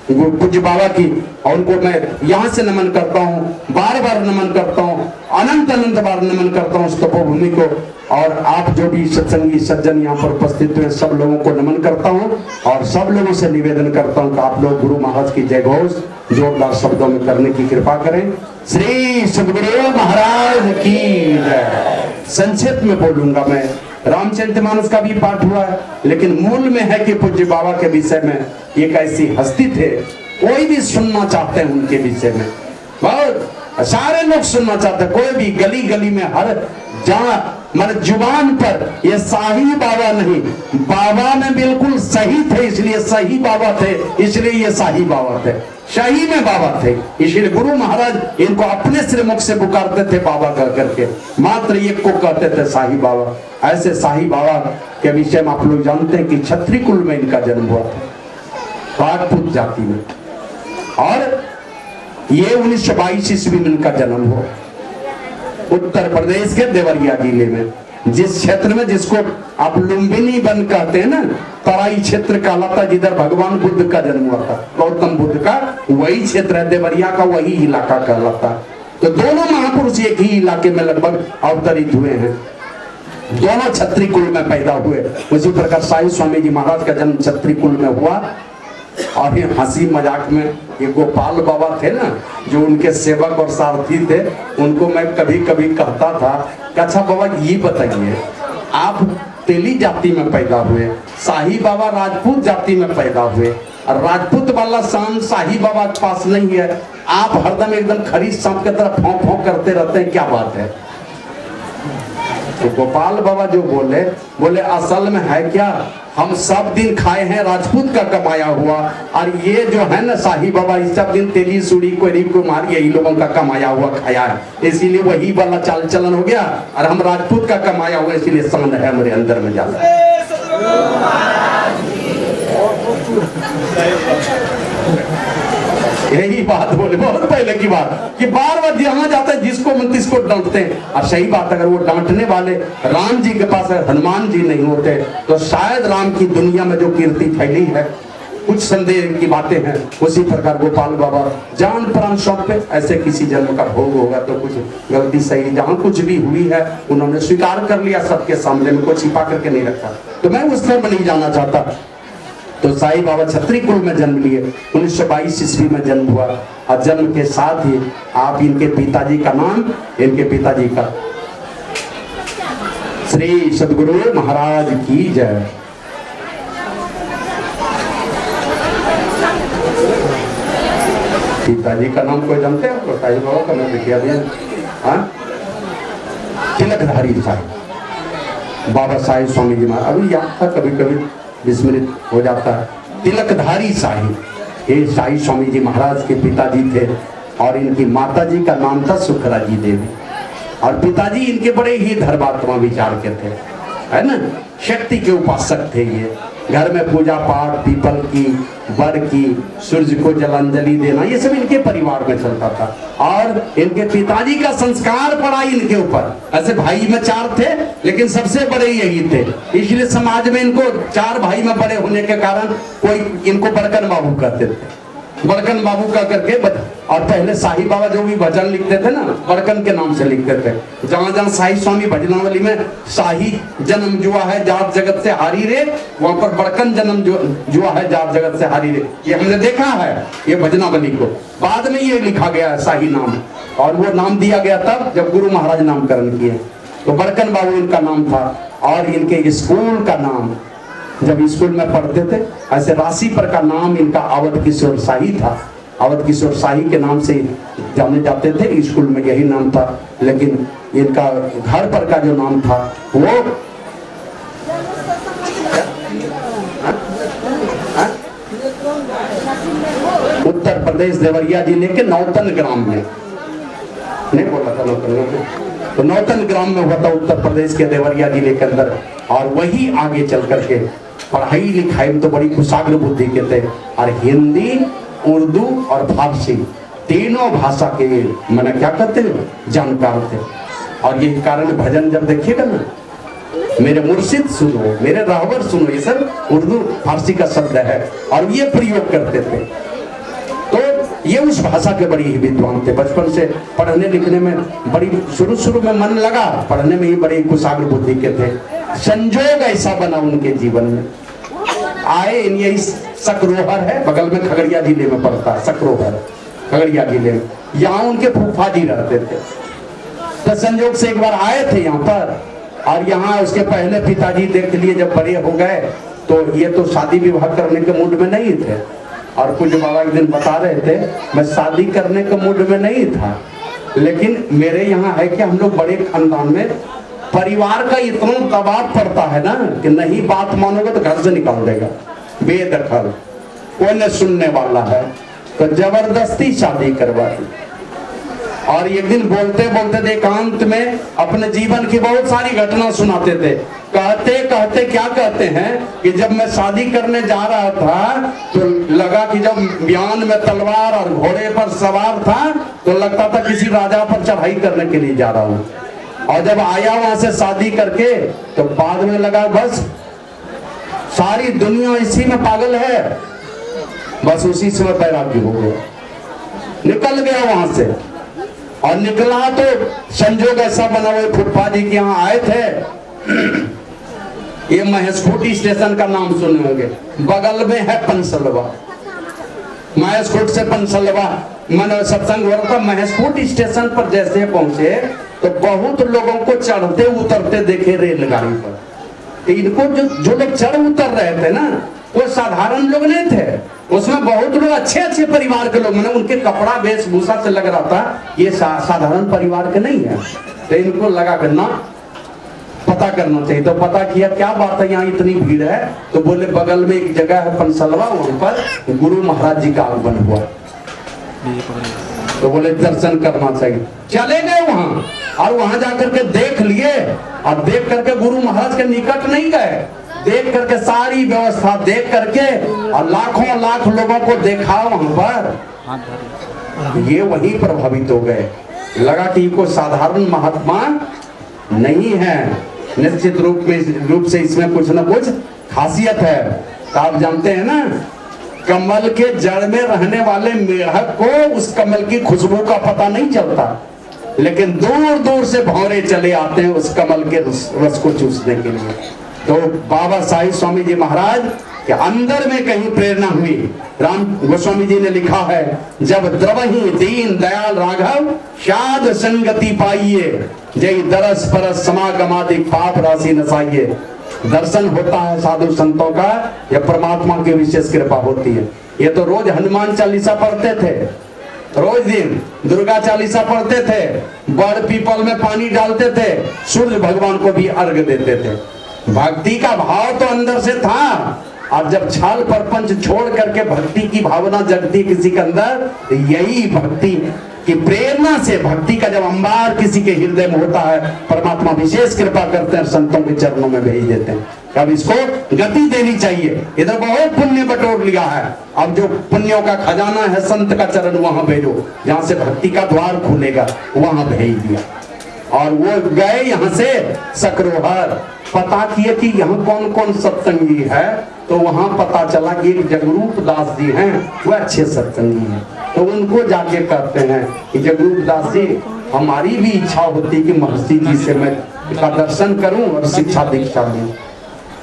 पूज्य बाबा की, और उनको मैं यहाँ से नमन करता हूँ, बार बार नमन करता हूँ, अनंत बार नमन करता हूँ उस तपोभूमि को। और आप जो भी सत्संगी सज्जन यहाँ पर उपस्थित हुए सब लोगों को नमन करता हूँ और सब लोगों से निवेदन करता हूँ कि आप लोग गुरु महाराज की जय घोष जोरदार शब्दों में करने की कृपा करें। श्री सद्गुरु महाराज की जय। संक्षेप में बोलूंगा मैं, रामचरितमानस का भी पाठ हुआ है, लेकिन मूल में है कि पूज्य बाबा के विषय में एक ऐसी हस्ती थे, कोई भी सुनना चाहते हैं उनके विषय में, बहुत सारे लोग सुनना चाहते हैं, कोई भी गली गली में हर जहां मतलब जुबान पर ये शाही बाबा नहीं, बाबा में बिल्कुल सही थे इसलिए सही बाबा थे, इसलिए ये शाही बाबा थे, शाही में बाबा थे, इसलिए गुरु महाराज इनको अपने श्रीमुख से पुकारते थे बाबा कह करके, मात्र एक को कहते थे शाही बाबा। ऐसे शाही बाबा के विषय में आप लोग जानते हैं कि क्षत्रिय कुल में इनका जन्म हुआ था, राजपूत जाति में, और ये 1922 ईस्वी में इनका जन्म हुआ उत्तर प्रदेश के देवरिया जिले में, जिस क्षेत्र में जिसको आप लुम्बिनी वन कहते हैं ना, तराई क्षेत्र कहलाता, जिधर भगवान बुद्ध का जन्म हुआ था, गौतम बुद्ध का वही क्षेत्र है, देवरिया का वही इलाका कहलाता। तो दोनों महापुरुष एक ही इलाके में लगभग अवतरित हुए हैं, दोनों क्षत्रिय कुल में पैदा हुए। उसी प्रकार साईं स्वामी जी महाराज का जन्म क्षत्रिय कुल में हुआ। और ये हंसी मजाक में ये गोपाल बाबा थे ना, जो उनके सेवक और सारथी थे, उनको मैं कभी कभी कहता था कि अच्छा बाबा ये बताइए, आप तेली जाति में पैदा हुए, शाही बाबा राजपूत जाति में पैदा हुए, और राजपूत वाला शान शाही बाबा के पास नहीं है, आप हरदम एकदम खरीद सांप की तरह भौं भौं करते रहते हैं, क्या बात है। तो गोपाल बाबा जो बोले असल में है क्या, हम सब दिन खाए हैं राजपूत का कमाया हुआ, और ये जो है ना शाही बाबा, इस सब दिन तेली सुड़ी कोयरी कुमार यही लोगों का कमाया हुआ खाया है, इसीलिए वही वाला चाल चलन हो गया, और हम राजपूत का कमाया हुआ इसीलिए शान है मेरे अंदर में जाता है। यही बात बोले बहुत पहले की बात कि बार बार जहां जाते हैं जिसको मन तिसको डांटते हैं, और सही बात अगर वो डांटने वाले राम जी के पास हनुमान जी नहीं होते तो शायद राम की दुनिया में जो कीर्ति फैली है कुछ संदेह की बातें हैं। उसी प्रकार गोपाल बाबा जान प्राण सौंपे, ऐसे किसी जन्म का भोग होगा तो कुछ गलती सही जहां कुछ भी हुई है उन्होंने स्वीकार कर लिया सबके सामने में, कोई छिपा करके नहीं रखा। तो मैं उस तरफ नहीं जाना चाहता। तो साईं बाबा क्षत्रिय कुल में जन्म लिए, 1922 ईस्वी में जन्म हुआ, और जन्म के साथ ही आप इनके पिताजी का नाम, इनके पिताजी का श्री सद्गुरु महाराज की जय। पिताजी का नाम कोई जानते हैं आपको? साईं बाबा का मैं लिखिया दिया, हाँ, तिलकधारी साईं बाबा साईं स्वामी जी महाराज। अभी याद था, कभी कभी विस्मृत हो जाता है। तिलकधारी शाही। ये शाही स्वामी जी महाराज के पिताजी थे और इनकी माताजी का नाम था सुखराजी देवी और पिताजी इनके बड़े ही धर्मात्मा विचार के थे, है ना, शक्ति के उपासक थे। ये घर में पूजा पाठ, पीपल की, बर की, सूर्य को जलांजलि देना, ये सब इनके परिवार में चलता था। और इनके पिताजी का संस्कार पड़ा इनके ऊपर। ऐसे भाई में 4 थे लेकिन सबसे बड़े यही थे, इसलिए समाज में इनको 4 भाई में बड़े होने के कारण कोई इनको बड़कन बाबू कहते थे, बड़कन बाबू का करके। और पहले साहिब बाबा जो भी भजन लिखते थे ना, बड़कन के नाम से लिखते थे। जहां जहां साहिब स्वामी भजनावली में शाही जन्म जुआ है जात जगत से हारी रे, वहां पर बड़कन जन्म जुआ है जात जगत से हारी रे, ये हमने देखा है ये भजनावली को। बाद में ये लिखा गया है शाही नाम, और वो नाम दिया गया तब जब गुरु महाराज नामकरण किए। तो बड़कन बाबू इनका नाम था। और इनके स्कूल का नाम, जब स्कूल में पढ़ते थे, ऐसे राशिपर का नाम इनका अवध किशोर शाही था। अवध किशोर शाही के नाम से जाने जाते थे, स्कूल में यही नाम था। लेकिन इनका घर पर का जो नाम था वो उत्तर प्रदेश देवरिया जिले के नौतन ग्राम में, नहीं बोला था नौतन में, तो नौतन ग्राम में हुआ था उत्तर प्रदेश के देवरिया जिले के अंदर। और वही आगे चल करके पढ़ाई लिखाई में तो बड़ी कुशाग्र बुद्धि के थे, और हिंदी, उर्दू और फारसी तीनों भाषा के मैंने क्या कहते हैं जानकार थे। और यही कारण भजन जब देखिएगा ना, मेरे मुर्शिद सुनो, मेरे राहबर सुनो, ये सब उर्दू फारसी का शब्द है और ये प्रयोग करते थे। तो ये उस भाषा के बड़ी ही विद्वान थे। बचपन से पढ़ने लिखने में बड़ी शुरू में मन लगा, पढ़ने में ही बड़ी कुशाग्र बुद्धि के थे। संजोग ऐसा बना उनके जीवन में, आए यही सकरोहर है, बगल में खगड़िया जिले में पड़ता है सकरोहर, खगड़िया जिले में। यहाँ उनके फूफा जी रहते थे। तो संजोग से एक बार आए थे यहाँ पर, और यहाँ उसके पहले पिताजी देख लिए जब बड़े हो गए तो ये तो शादी विवाह करने के मूड में नहीं थे। और कुछ बाबा एक दिन बता रहे थे, मैं शादी करने के मूड में नहीं था, लेकिन मेरे यहाँ है कि हम लोग बड़े खानदान में परिवार का इतना दबाव पड़ता है ना कि नहीं बात मानोगे तो घर से निकाल देगा, बेदखल, कोई न सुनने वाला है, तो जबरदस्ती शादी करवा दी। और एक दिन बोलते बोलते एकांत में अपने जीवन की बहुत सारी घटना सुनाते थे। कहते कहते क्या कहते हैं कि जब मैं शादी करने जा रहा था तो लगा कि जब म्यान में तलवार और घोड़े पर सवार था तो लगता था किसी राजा पर चढ़ाई करने के लिए जा रहा हूँ। और जब आया वहां से शादी करके तो बाद में लगा बस सारी दुनिया इसी में पागल है, बस उसी समय बैरागी हो गया, निकल गया वहां से। और निकला तो संजोग ऐसा बना हुआ, फुफा जी के यहाँ आए थे। ये महेशखूट स्टेशन का नाम सुने होंगे, बगल में है पंसलवा। महेशखूट से पंसलवा मैंने सत्संग हो रहा था। महेशखूट स्टेशन पर जैसे पहुंचे तो बहुत लोगों को चढ़ते उतरते देखे रेलगाड़ी पर। इनको जो लोग चढ़ उतर रहे थे ना, वो साधारण लोग नहीं थे, उसमें बहुत लोग अच्छे अच्छे परिवार के लोग, मैंने उनके कपड़ा वेशभूषा से लग रहा था ये साधारण परिवार के नहीं है। तो इनको लगा करना पता करना चाहिए। तो पता किया क्या बात है यहाँ इतनी भीड़ है, तो बोले बगल में एक जगह है पंसलवा, वहां पर गुरु महाराज जी का आगमन हुआ। तो बोले दर्शन करना चाहिए। चले गए वहां और वहां जाकर के देख लिए, और देख करके गुरु महाराज के निकट नहीं गए, देख करके सारी व्यवस्था देख करके और लाखों लाख लोगों को देखा वहां पर, ये वहीं प्रभावित हो गए। लगा कि कोई साधारण महात्मा नहीं है, निश्चित रूप से इसमें कुछ न कुछ खासियत है। तो आप जानते हैं ना, कमल के जड़ में रहने वाले मेढक को उस कमल की खुशबू का पता नहीं चलता, लेकिन दूर दूर से भौरे चले आते हैं उस कमल के रस को चूसने के लिए। तो बाबा साहिब स्वामी जी महाराज के अंदर में कहीं प्रेरणा हुई। राम गोस्वामी जी ने लिखा है, जब द्रवही दीन दयाल राघव शाद संगति पाइए, जय दरस परस समागमादि पाप राशि नसाइए। दर्शन होता है साधु संतों का, या परमात्मा की विशेष कृपा होती है। ये तो रोज हनुमान चालीसा पढ़ते थे, रोज दिन दुर्गा चालीसा पढ़ते थे, बड़ पीपल में पानी डालते थे, सूर्य भगवान को भी अर्घ देते थे। भक्ति का भाव तो अंदर से था, और जब छाल परपंच छोड़ करके भक्ति की भावना जगती किसी के अंदर, यही भक्ति की प्रेरणा से, भक्ति का जब अंबार किसी के हृदय में होता है, परमात्मा विशेष कृपा करते हैं, संतों के चरणों में भेज देते हैं। अब इसको गति देनी चाहिए। इधर बहुत पुण्य बटोर लिया है, अब जो पुण्यों का खजाना है संत का चरण वहां भेजो, जहां से भक्ति का द्वार खुलेगा वहां भेज दिया। और वो गए यहाँ से सकरोहर, पता किए कि यहाँ कौन कौन सत्संगी है, तो वहां पता चला कि एक जगरूप दास जी हैं, वो अच्छे सत्संगी हैं। तो उनको जाके कहते हैं कि जगरूप दास जी, हमारी भी इच्छा होती कि महर्षि जी से मैं का दर्शन करूं और शिक्षा दीक्षा लूं,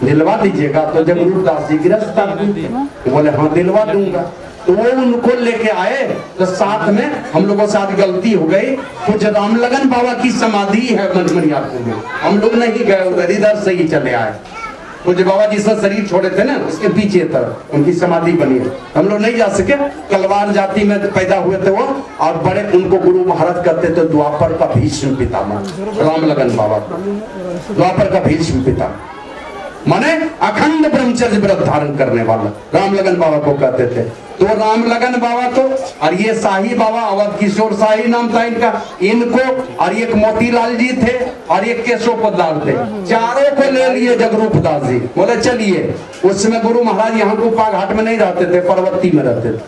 दिलवा दीजिएगा। तो जगरूप दास जी गिरफ्तार बोले हाँ दिलवा दूंगा। तो वो उनको लेके आए, तो साथ में हम लोगों से आज गलती हो गई, कुछ रामलगन बाबा की समाधि है मनमनियापुर में, हम लोग नहीं गए उधर, इधर से ही चले आए। कुछ बाबा जिसने शरीर छोड़े थे ना, उसके पीछे तरफ उनकी समाधि बनी है, हम लोग नहीं जा सके। कलवार जाति में पैदा हुए थे वो, और बड़े उनको गुरु महाराज कहते थे, द्वापर का भीष्म पितामह रामलगन बाबा, द्वापर का भीष्म पिता माने अखंड ब्रह्मचर्य व्रत धारण करने वाला रामलगन बाबा को कहते थे। तो रामलगन बाबा को, और ये शाही बाबा, अवध किशोर शाही नाम था इनका, इनको, और एक मोतीलाल जी थे, और एक केशव पदलाल थे, चारों को ले लिए जगरूप दास जी। बोले चलिए। उस समय गुरु महाराज यहाँ गोपा घाट में नहीं रहते थे, परवत्ती में रहते थे।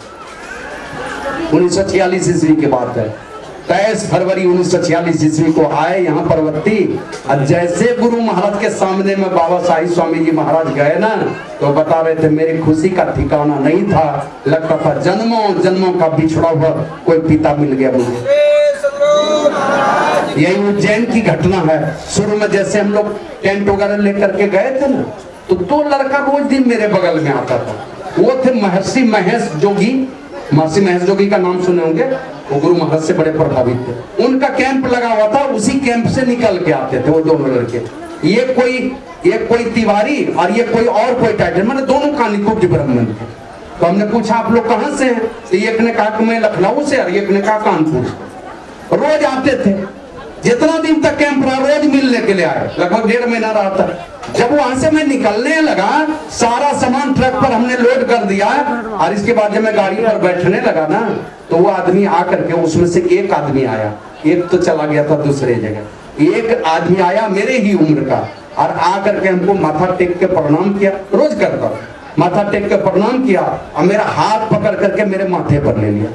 1946 ईस्वी की बात है, 23 फरवरी 1946 ईस्वी को आए यहाँ परवत्ती। और जैसे गुरु महाराज के सामने में बाबा शाही स्वामी जी महाराज गए ना, तो बता रहे थे मेरी खुशी का ठिकाना नहीं था, लगता था जन्मों जन्मों का बिछड़ा हुआ कोई पिता मिल गया मुझे। यही उज्जैन की घटना है। शुरू में जैसे हम लोग टेंट वगैरह लेकर के गए थे ना, तो 2 लड़का रोज दिन मेरे बगल में आता था। वो थे महर्षि महेश जोगी, महर्षि महेश जोगी का नाम सुने होंगे, वो गुरु महाराज से बड़े प्रभावित थे। उनका कैंप लगा हुआ था, उसी कैंप से निकल के आते थे वो दोनों लड़के। ये कोई तिवारी और ये कोई और कोई टाइटल, मैंने दोनों कानिकुब्ज ब्राह्मण थे। तो हमने पूछा आप लोग कहाँ से हैं? तो एक ने कहा कि मैं लखनऊ से, और एक ने कहा कानपुर से। रोज आते थे, जितना दिन तक कैंप रहा रोज मिलने के लिए आए, लगभग 1.5 महीना रहा था। जब वहां से मैं निकलने लगा, सारा सामान ट्रक पर हमने लोड कर दिया, और इसके बाद जब मैं गाड़ी पर बैठने लगा ना, तो वो आदमी आकर के, उसमें से एक आदमी आया, एक तो चला गया था दूसरे जगह, एक आदमी आया मेरे ही उम्र का, और आकर के हमको माथा टेक के प्रणाम किया, रोज करता, माथा टेक के प्रणाम किया, और मेरा हाथ पकड़ करके मेरे माथे पर ले लिया।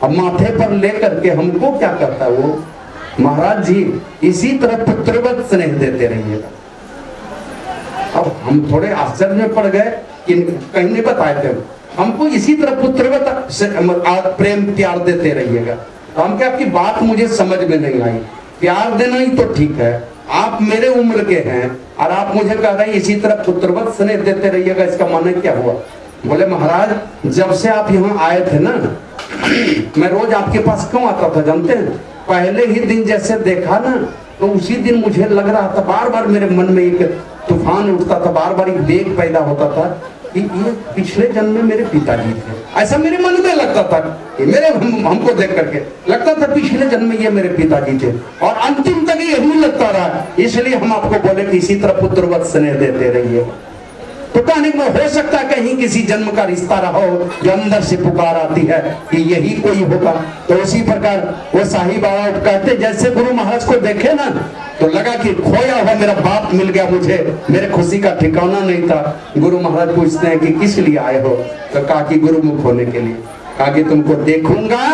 अब माथे पर ले करके हमको क्या करता है वो, महाराज जी इसी तरह पुत्रवत स्नेह देते रहिएगा। अब हम थोड़े आश्चर्य में पड़ गए कि कहीं नहीं बताए थे, हमको इसी तरह पुत्रवत प्रेम प्यार देते रहिएगा। तो हम क्या, आपकी बात मुझे समझ में नहीं आई, प्यार देना ही तो ठीक है, आप मेरे उम्र के हैं और आप मुझे कह रहे हैं इसी तरह पुत्रवत स्नेह देते रहिएगा, इसका माने क्या हुआ? बोले महाराज जब से आप यहाँ आए थे ना, मैं रोज आपके पास क्यों आता था जानते हैं? पहले ही दिन जैसे देखा ना, तो उसी दिन मुझे लग रहा था, बार बार मेरे मन में एक तूफान उठता था, बार बार एक वेग पैदा होता था कि ये पिछले जन्म में मेरे पिताजी थे। ऐसा मेरे मन में लगता था, मेरे हमको देख करके लगता था पिछले जन्म में ये मेरे पिताजी थे, और अंतिम तक यही लगता रहा। इसलिए हम आपको बोले कि इसी तरह पुत्रवत स्नेह देते रहिए। तो कहने में हो सकता है कहीं किसी जन्म का रिश्ता रहा हो, जो अंदर से पुकार आती है कि यही कोई होगा। तो उसी प्रकार वो शाही बाबा कहते, जैसे गुरु महाराज को देखे ना, तो लगा कि खोया हुआ मेरा बाप मिल गया मुझे, मेरे खुशी का ठिकाना नहीं था। गुरु महाराज पूछते हैं कि किस लिए आए हो? तो कहा कि गुरुमुख होने के लिए। कहा कि तुमको देखूंगा,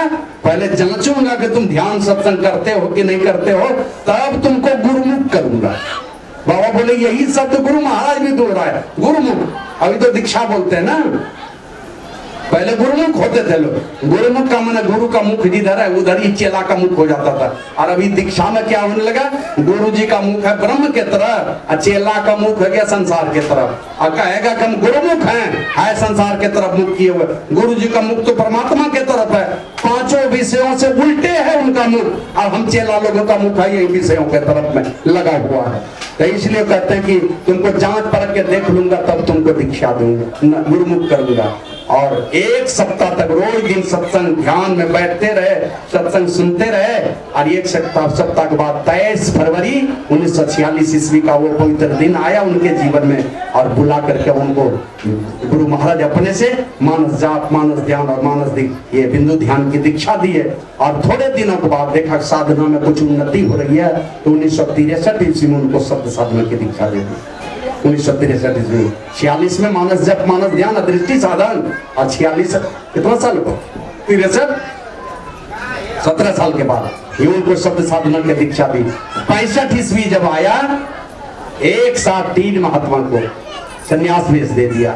पहले जांचूंगा कि तुम ध्यान सत्संग करते हो कि नहीं करते हो, तब तुमको गुरुमुख करूंगा। बाबा बोले यही शब्द गुरु महाराज भी दोहरा है, गुरुमुख। अभी तो दीक्षा बोलते हैं ना, पहले गुरुमुख होते थे लोग। गुरुमुख का माने गुरु का मुख जिधर है उधर ही चेला का मुख हो जाता था। और अभी दीक्षा में क्या होने लगा, गुरु जी का मुख है ब्रह्म के तरफ, और चेला का मुख है गया संसार के तरफ। और कहेगा कि हम गुरुमुख है संसार के तरफ मुख किए हुए। गुरु जी का मुख तो परमात्मा के तरफ है, 5 विषयों से उल्टे है उनका मुख, और हम चेला लोगों का मुख है यही विषयों के तरफ में लगा हुआ है। तो इसलिए कहते हैं कि तुमको जांच परख के देख लूंगा, तब तुमको दीक्षा दूंगा, गुरुमुख करूंगा। और एक सप्ताह तक रोज दिन सत्संग ध्यान में बैठते रहे, सत्संग सुनते रहे। और एक सप्ताह के बाद 23 फरवरी 1946 ईस्वी का वो पवित्र दिन आया उनके जीवन में, और बुला करके उनको गुरु महाराज अपने से मानस जाप, मानस ध्यान और मानस ये बिंदु ध्यान की दीक्षा दी है। और थोड़े दिनों के बाद देखा साधना में कुछ उन्नति हो रही है, तो 1963 ईस्वी में उनको शब्द साधना की दीक्षा दे दी। 1963 ईस्वी 46 में मानस जप, मानस ध्यान, दृष्टि साधन, और 46 कितना साल को 17 साल के बाद ये उनको शब्द साधना की दीक्षा दी। 65 ईस्वी जब आया, एक साथ 3 महात्मा को संन्यास भेज दे दिया,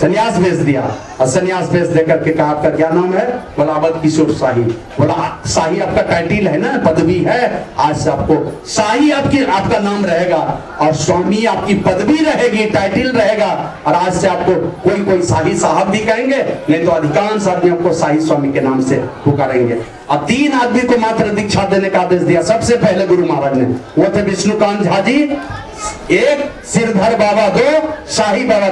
संन्यास भेज दिया। और संन्यास भेज देकर के कहा आपका क्या नाम है? बोला अवध किशोर शाही। बोला शाही आपका टाइटिल है ना, पदवी है, आज से आपको शाही आपका नाम रहेगा, और स्वामी आपकी पदवी रहेगी, टाइटिल रहेगा। और आज से आपको कोई शाही साहब भी कहेंगे, नहीं तो अधिकांश आदमी आपको शाही स्वामी के नाम से पुकारेंगे। और 3 आदमी को मात्र दीक्षा देने का आदेश दिया सबसे पहले गुरु महाराज ने। वो थे विष्णुकांत झा जी 1, सिरधर बाबा 2, शाही बाबा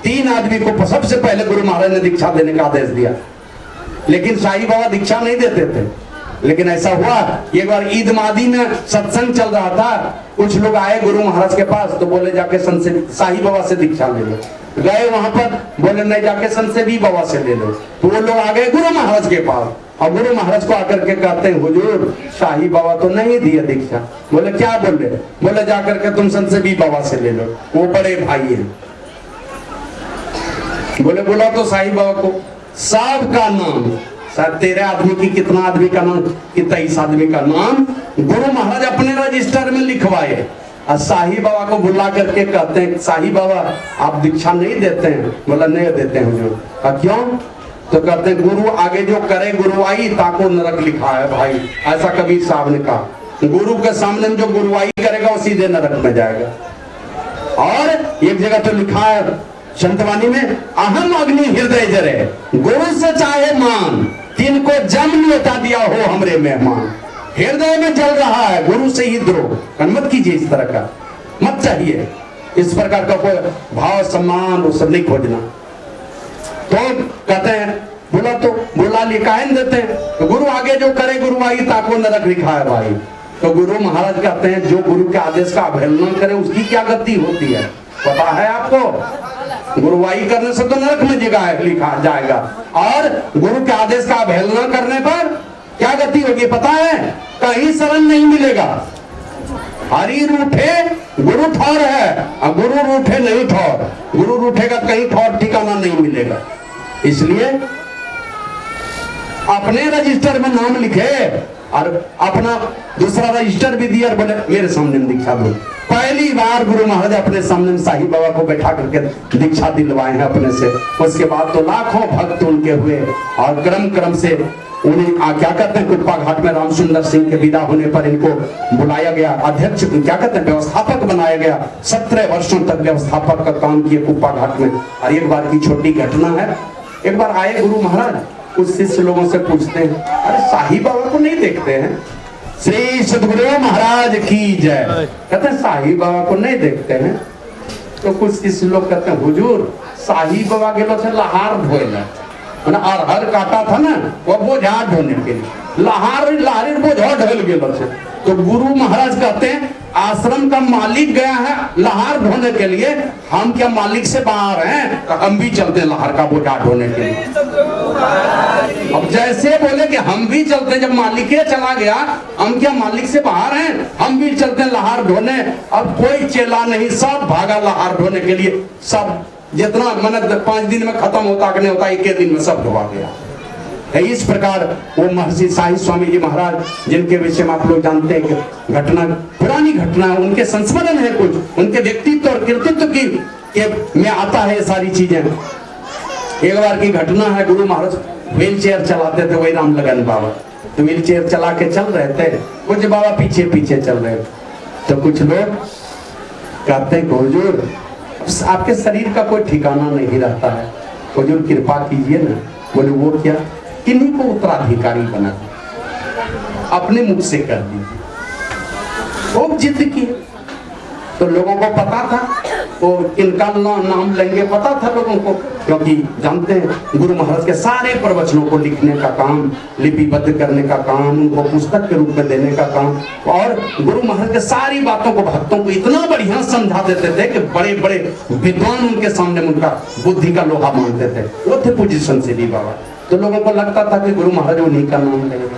3 आदमी को सबसे पहले गुरु महाराज ने दीक्षा देने का आदेश दिया। लेकिन शाही बाबा दीक्षा नहीं देते थे। लेकिन ऐसा हुआ, एक बार ईद मादी में सत्संग चल रहा था, कुछ लोग आए गुरु महाराज के पास, तो बोले जाके शाही बाबा से दीक्षा ले लो। गए वहां पर, बोले नहीं जाके संसेवी बाबा से ले लो। तो वो लोग आ गए गुरु महाराज के पास, और गुरु महाराज को आकर के कहते हैं हुजूर शाही बाबा तो नहीं दिए दीक्षा। बोले क्या बोले? बोले जाकर के तुम संसेवी बाबा से ले लो, वो बड़े भाई हैं। बोले बोला तो शाही बाबा को सब का नाम, शायद 13 आदमी की, कितना आदमी का नाम, कि 23 आदमी का नाम गुरु महाराज अपने रजिस्टर में लिखवाए। और शाही बाबा को बुला करके कहते हैं शाही बाबा आप दीक्षा नहीं देते हैं? बोला नहीं देते हैं हुजूर। क्यों? तो कहते हैं गुरु आगे जो करे गुरुवाई ताको नरक लिखा है भाई, ऐसा कबीर साहब ने कहा। गुरु के सामने जो गुरुवाई करेगा वो सीधे नरक में जाएगा। और एक जगह तो लिखा है संतवाणी में, अहम अग्नि हृदय जरे गुरु से चाहे मान, तिनको जम न्योता दिया हो हमरे मेहमान। हृदय में जल रहा है, गुरु से ही द्रोह मत कीजिए, इस तरह का मत चाहिए, इस प्रकार का कोई भाव सम्मान वो सब नहीं खोजना। तो कहते हैं बोला तो बोला लिखाएं देते हैं, तो गुरु आगे जो करे गुरुवाई ताको नरक लिखा है भाई। तो गुरु महाराज कहते हैं जो गुरु के आदेश का अवहेलना करे उसकी क्या गति होती है पता है आपको? गुरुवाई करने से तो नरक में जगह लिखा जाएगा, और गुरु के आदेश का अवहेलना करने पर क्या गति होगी पता है? कहीं शरण नहीं मिलेगा। हरि रूठे गुरु ठौर है, और गुरु रूठे नहीं ठौर। गुरु रूठेगा कहीं ठौर ठिकाना नहीं मिलेगा। इसलिए अपने रजिस्टर में नाम लिखे और अपना दूसरा रजिस्टर भी दिया, बोले मेरे सामने दीक्षा दो। पहली बार गुरु महाराज अपने सामने साही बाबा को बैठा करके दीक्षा दिलवाए हैं अपने से। उसके बाद तो लाखों भक्त उनके हुए, और क्रम क्रम से उन्हें क्या कहते हैं, कुप्पा घाट में राम सुंदर सिंह के विदा होने पर इनको बुलाया गया, अध्यक्ष क्या कहते हैं, व्यवस्थापक बनाया गया। 17 वर्षों तक व्यवस्थापक का काम किए कुप्पा घाट में। और एक बार की छोटी घटना है, एक बार आए गुरु महाराज, कुछ शिष्य लोगों से पूछते हैं अरे साही बाबा को नहीं देखते हैं? श्री सद्गुरु महाराज की जय। कहते हैं साही बाबा को नहीं देखते हैं? तो कुछ शिष्य लोग कहते हैं हुजूर साही बाबा के लोग लहार धोएला, अरहर काटा था ना वो बोझा ढोने के लिए, लहारी बोझा ढल गया। तो गुरु महाराज कहते हैं आश्रम का मालिक गया है लहार ढोने के लिए, हम क्या मालिक से बाहर हैं? तो हम भी चलते हैं लहार का बोझा ढोने के लिए। अब जैसे बोले कि हम भी चलते हैं, जब मालिक चला गया हम क्या मालिक से बाहर हैं? हम भी चलते हैं लहार ढोने। अब कोई चेला नहीं, सब भागा लहार ढोने के लिए। सब जितना मन 5 दिन में खत्म होता कि नहीं होता, 1 दिन में सब डुबा गया। इस प्रकार वो महर्षि साई स्वामी जी महाराज, जिनके विषय में आप लोग जानते हैं कि घटना पुरानी घटना है, उनके संस्मरण है, कुछ उनके व्यक्तित्व और कृतित्व की में आता है सारी चीजें। एक बार की घटना है, गुरु महाराज व्हील चेयर चलाते थे, वही राम लगन बाबा। तो व्हील चेयर चला के चल रहे थे, कुछ बाबा पीछे पीछे चल रहे थे। तो कुछ लोग कहते हैं हुजूर आपके शरीर का कोई ठिकाना नहीं रहता है, हुजूर कृपा कीजिए ना। बोले वो क्या? किन्हीं को उत्तराधिकारी बना अपने मुख से कर दीजिए। खूब जिद की। तो लोगों को पता था वो इनका नाम लेंगे, पता था लोगों को, क्योंकि जानते हैं गुरु महाराज के सारे प्रवचनों को लिखने का काम, लिपिबद्ध करने का काम, उनको पुस्तक के रूप में देने का काम, और गुरु महाराज के सारी बातों को भक्तों को इतना बढ़िया समझा देते थे कि बड़े बड़े विद्वान उनके सामने उनका बुद्धि का लोहा मानते थे। वो थे पूज्य संत सीधी बाबा। तो लोगों को लगता था कि गुरु महाराज उन्हीं का नाम लेंगे,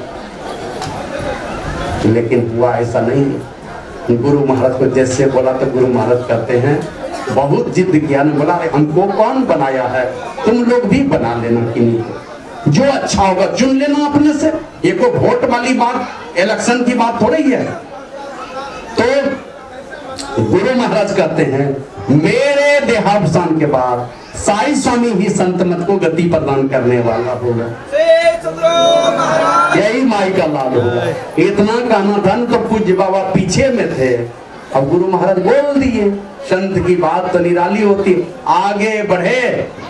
लेकिन हुआ ऐसा नहीं। गुरु महाराज को जैसे बोला तो गुरु महाराज कहते हैं, बहुत जिद किया, बोला हमको कौन बनाया है, तुम लोग भी बना लेना किन्हीं को, जो अच्छा होगा चुन लेना अपने से। ये कोई वोट वाली बात, इलेक्शन की बात थोड़ी है। तो गुरु महाराज कहते हैं, मेरे देहावसान के बाद साई स्वामी ही संत मत को गति प्रदान करने वाला होगा, यही माई का लाल होगा। इतना कहना था तो पूज्य बाबा पीछे में थे, अब गुरु महाराज बोल दिए। संत की बात तो निराली होती, आगे बढ़े,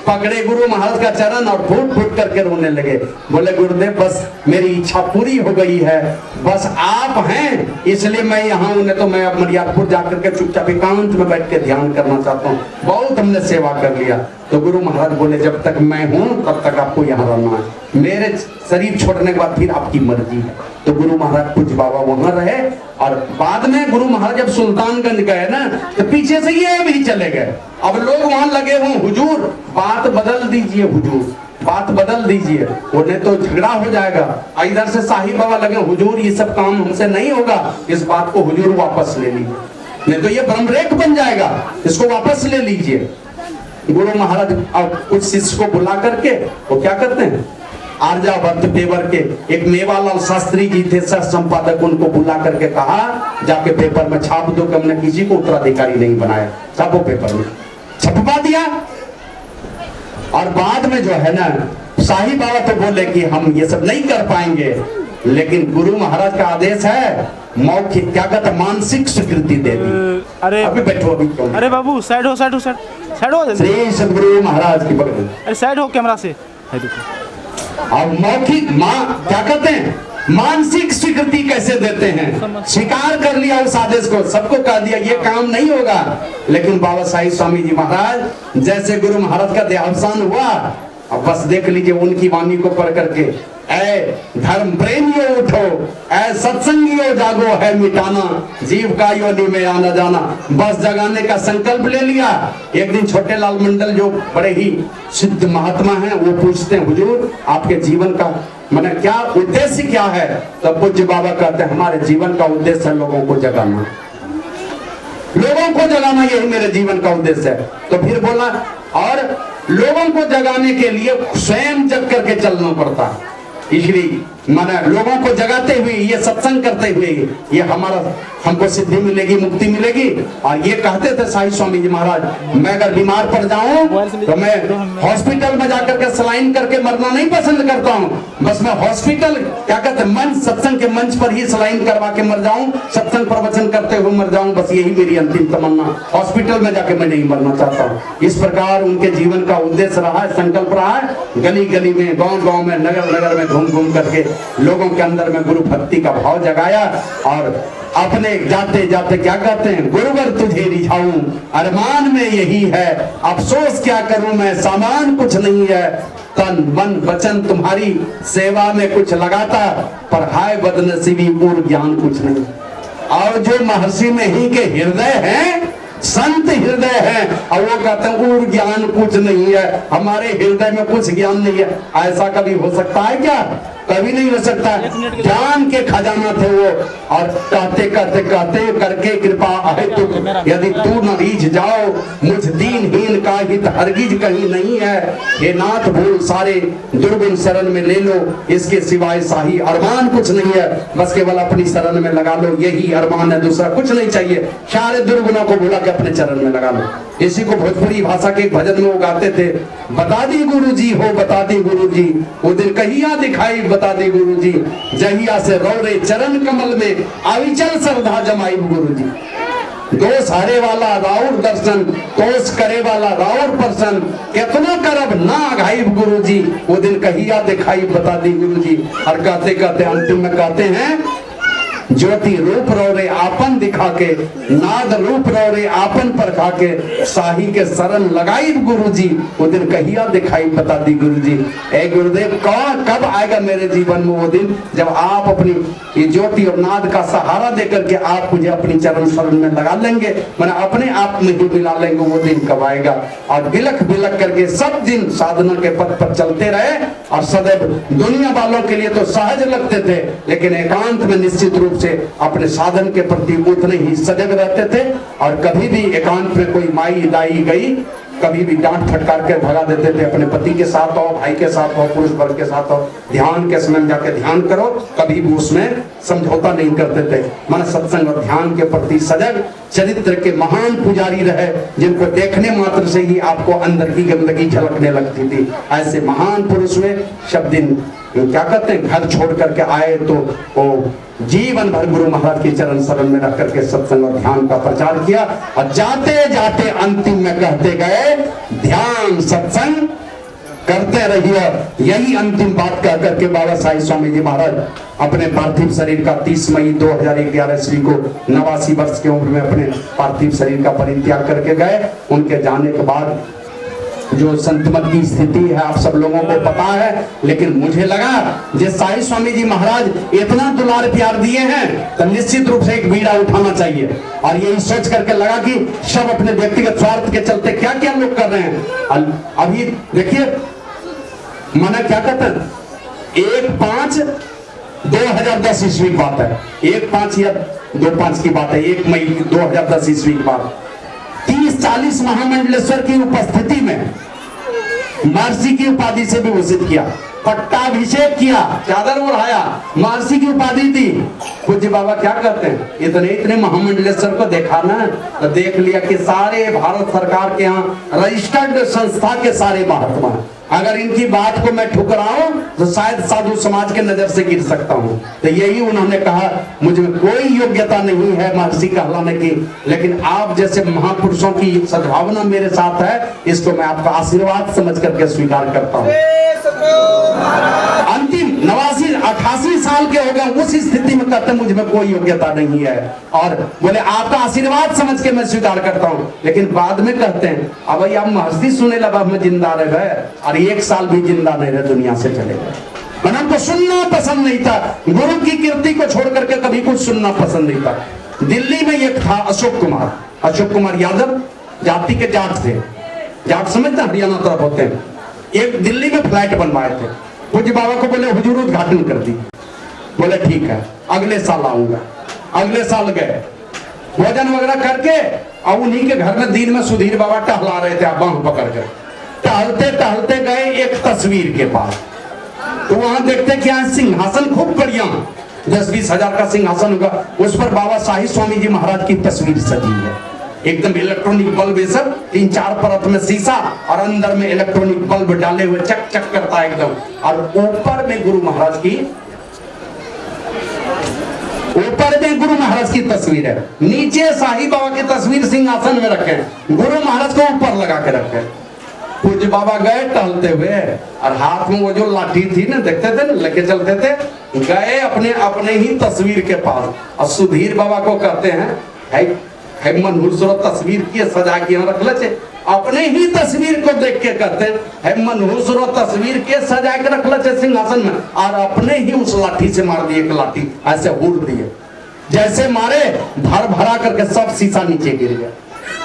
पकड़े गुरु महाराज का चरण और फूट फूट करके रोने लगे। बोले गुरुदेव बस मेरी इच्छा पूरी हो गई है, बस आप हैं इसलिए मैं यहाँ हूँ, तो मैं अब मरियादपुर जाकर के चुपचाप एकांत में बैठ के ध्यान करना चाहता हूँ, बहुत हमने सेवा कर लिया। तो गुरु महाराज बोले जब तक मैं हूँ तब तक आपको यहाँ रहना है, मेरे शरीर छोड़ने के बाद फिर आपकी मर्जी है। तो गुरु महाराज पूज्य बाबा वहां रहे, और बाद में गुरु महाराज जब सुल्तानगंज गए ना तो पीछे से ये भी चले गए। अब लोग वहां लगे हों, हुजूर बात बदल दीजिए, हुजूर बात बदल दीजिए, उन्हें तो झगड़ा हो जाएगा। इधर से साहिब बाबा लगे, हुजूर ये सब काम हमसे नहीं होगा, इस बात को हुजूर वापस ले लीजिए, नहीं तो ये ब्रह्मरेख बन जाएगा, इसको वापस ले लीजिए। गुरु महाराज अब कुछ शिष्य को बुला करके वो क्या करते हैं, आर्यावर्त पेपर के एक मेवालाल शास्त्री जी थे सह संपादक, उनको बुला करके कहा जाके पेपर में छाप दो कि हमने किसी को उत्तराधिकारी नहीं बनाया। छापो, पेपर में छपवा दिया। और बाद में जो है ना साहिब बाबा तो बोले कि हम ये सब नहीं कर पाएंगे, लेकिन गुरु महाराज का आदेश है, मौखिक क्या कहता मानसिक स्वीकृति दे दी। अरे अभी बैठो, अभी क्यों? अरे बाबू साइड हो, साइड हो, साइड हो, श्री सदगुरु महाराज की बगल। अरे साइड हो कैमरा से। अब मौखिक क्या कहते हैं, मानसिक स्वीकृति कैसे देते हैं, स्वीकार कर लिया उस आदेश को, सबको कह दिया ये काम नहीं होगा। लेकिन बाबा साई स्वामी जी महाराज जैसे गुरु महाराज का देहावसान हुआ, अब बस देख लीजिए उनकी वाणी को पढ़ करके, ऐ धर्म प्रेमियों उठो, ऐ सत्संगियों जागो, है मिटाना जीव का योनि में आना जाना। बस जगाने का संकल्प ले लिया। एक दिन छोटे लाल मंडल जो बड़े ही सिद्ध महात्मा हैं, वो पूछते हैं हुजूर आपके जीवन का माने क्या उद्देश्य क्या है? तब पूज्य बाबा कहते हैं हमारे जीवन का उद्देश्य है लोगों को जगाना, लोगों को जगाना, यही मेरे जीवन का उद्देश्य है। तो फिर बोला और लोगों को जगाने के लिए स्वयं जग करके चलना पड़ता है, इसलिए माना लोगों को जगाते हुए, ये सत्संग करते हुए ये हमारा हमको सिद्धि मिलेगी, मुक्ति मिलेगी। और ये कहते थे साई स्वामी जी महाराज, मैं अगर बीमार पड़ जाऊं तो मैं हॉस्पिटल में जाकर के सलाइन करके मरना नहीं पसंद करता हूं, बस मैं हॉस्पिटल क्या कहते हैं मंच, सत्संग के मंच पर ही सलाइन करवा के मर जाऊं, सत्संग प्रवचन करते हुए मर जाऊं, बस यही मेरी अंतिम तमन्ना, हॉस्पिटल में जाके मैं नहीं मरना चाहता हूँ। इस प्रकार उनके जीवन का उद्देश्य रहा है, संकल्प रहा है, गली गली में, गाँव गाँव में, नगर नगर में घूम घूम करके लोगों के अंदर में गुरु भक्ति का भाव जगाया। और अपने जाते जाते क्या कहते हैं, गुरुवर तुझे रिझाऊं अरमान में यही है, अफसोस क्या करूं मैं सामान कुछ नहीं है, तन मन वचन तुम्हारी सेवा में कुछ लगाता, पर हाय बदनसीबी पूर्ण ज्ञान कुछ नहीं। और जो महर्षि में ही के हृदय हैं, संत हृदय है, और वो कहते हैं और ज्ञान कुछ नहीं है, हमारे हृदय में कुछ ज्ञान नहीं है। ऐसा कभी हो सकता है क्या? कभी नहीं हो सकता। ज्ञान के खजाना थे वो, और कहते कहते कहते करके कृपा है तो यदि तू न रीझ जाओ मुझ दीनहीन का हित हरगिज कहीं नहीं है, हे नाथ भूल सारे दुर्गुण शरण में ले लो, इसके सिवाय शाही अरमान कुछ नहीं है, बस केवल अपनी शरण में लगा लो, यही अरमान है, दूसरा कुछ नहीं चाहिए, सारे दुर्गुणों को भुला के अपने चरण में लगा लो। इसी को भोजपुरी भाषा के एक भजन में वो गाते थे, बता दी गुरु जी हो बता दी गुरु जी, वो दिन कहिया दिखाई बता दी गुरु जी, जहिया से रौरे चरण कमल में अविचल श्रद्धा जमाई गुरु जी। दोष हरे वाला राउर दर्शन, तोष करे वाला राउर प्रसन्न, कितना करब ना घाई गुरु जी, वो दिन कहिया दिखाई बता दी गुरु जी। और कहते कहते अंतिम में कहते हैं ज्योति रूप रो रे आपन दिखा के, नाद रूप रो रे आपन पर खा के, साही के शरण लगाई गुरुजी, वो दिन कहिया दिखाई बता दी गुरुजी। ए गुरुदेव कब आएगा मेरे जीवन में वो दिन जब आप अपनी ये ज्योति और नाद का सहारा देकर के आप मुझे अपनी चरण शरण में लगा लेंगे, मैंने अपने आप में ही मिला लेंगे, वो दिन कब आएगा। और बिलख बिलख करके सब दिन साधना के पथ पर चलते रहे और सदैव दुनिया वालों के लिए तो सहज लगते थे, लेकिन एकांत में निश्चित रूप से अपने साधन के प्रति उतने ही सजग रहते थे। और कभी भी एकांत में कोई माई दाई गई, कभी भी डांट फटकार के भगा देते थे, अपने पति के साथ हो, भाई के साथ हो, पुरुष वर्ग के साथ हो, ध्यान के समय जाके ध्यान करो, कभी भी उसमें समझौता नहीं करते थे। मन सत्संग और ध्यान के प्रति सजग चरित्र के महान पुजारी रहे, जिनको देखने मात्र से ही आपको अंदर की गंदगी झलकने लगती थी। ऐसे महान पुरुष में शब्द दिन क्या कहते हैं, घर छोड़ करके आए तो वो जीवन भर गुरु महाराज के चरण शरण में रख करके सत्संग और ध्यान का प्रचार किया, और जाते जाते अंतिम में कहते गए ध्यान सत्संग करते रहिए। यही अंतिम बात कह करके बाबा साईं स्वामी जी महाराज अपने पार्थिव शरीर का 30 मई 2011 ईस्वी को 89 वर्ष की उम्र में अपने पार्थिव शरीर का परित्याग करके गए। उनके जाने के बाद जो संतमत की स्थिति है आप सब लोगों को पता है, लेकिन मुझे लगा जे साईं स्वामी जी महाराज इतना दुलार प्यार दिए हैं तो निश्चित रूप से एक बीड़ा उठाना चाहिए। और यही सोच करके लगा कि सब अपने व्यक्तिगत स्वार्थ के चलते क्या क्या लोग कर रहे हैं। अभी देखिए माना क्या कहते हैं, 1/5/2010 ईस्वी की बात है, 1/5 या 2/5 की बात है, 1 मई 2010 ईस्वी की बात। 30-40 महामंडलेश्वर की उपस्थिति में महर्षि की उपाधि से भी घोषित किया, पट्टाभिषेक किया, चादर ओढ़ाया, महर्षि की उपाधि दी। पूज्य बाबा क्या कहते हैं, इतने महामंडलेश्वर को देखा ना तो देख लिया कि सारे भारत सरकार के यहाँ रजिस्टर्ड संस्था के सारे महात्मा, अगर इनकी बात को मैं ठुकराऊं तो शायद साधु समाज के नजर से गिर सकता हूं। तो यही उन्होंने कहा, मुझ में कोई योग्यता नहीं है महर्षि कहलाने की, लेकिन आप जैसे महापुरुषों की सद्भावना मेरे साथ है, इसको मैं आपका आशीर्वाद समझ करके स्वीकार करता हूं। अंतिम 88 साल के हो गए, उस स्थिति में कहते मुझ में कोई योग्यता नहीं है, और बोले आपका आशीर्वाद समझ के मैं स्वीकार करता हूं। लेकिन बाद में कहते हैं अब भाई आप महर्षि सुने लगा में जिंदा रह गए, और 1 साल भी जिंदा नहीं रहे, दुनिया से चले गए। हमको सुनना पसंद नहीं था, गुरु की कीर्ति को छोड़ करके कभी कुछ सुनना पसंद नहीं था। दिल्ली में एक था अशोक कुमार यादव, जाति के जाट थे, जाट समझते हरियाणा तरफ होते हैं। एक दिल्ली में फ्लैट बनवाए थे, पूज्य बाबा को बोले हुजूर उद्घाटन कर दी, बोले ठीक है अगले साल आऊंगा। अगले साल गए, भोजन वगैरह करके, और उन्हीं के घर में दिन में सुधीर बाबा टहला रहे थे, बांह पकड़ कर टहलते टहलते गए एक तस्वीर के पास, तो वहां देखते क्या सिंहासन खूब बढ़िया 10-20 हजार का सिंहासन होगा, उस पर बाबा साईं स्वामी जी महाराज की तस्वीर सजी है, एकदम इलेक्ट्रॉनिक बल्ब, ये सब 3-4 परत में शीशा और अंदर में इलेक्ट्रॉनिक बल्ब डाले हुए चक चक करता है एकदम, और ऊपर में गुरु महाराज की तस्वीर है, नीचे साईं बाबा की तस्वीर सिंहासन में रखे, गुरु महाराज को ऊपर लगा के रखे। पूज्य बाबा गए टहलते हुए, और हाथ में वो जो लाठी थी ना, देखते थे ना, लेके चलते थे, गए अपने ही तस्वीर के पास, और सुधीर बाबा को कहते हैं मनहूर तस्वीर की सजा के रख ले, अपने ही तस्वीर को देख के कहते हैं मनहूर तस्वीर के सजा के रख ले सिंहासन में, और अपने ही उस लाठी से मार दिए, एक लाठी ऐसे उड़ दिए, जैसे मारे भरा करके सब शीशा नीचे गिर गया।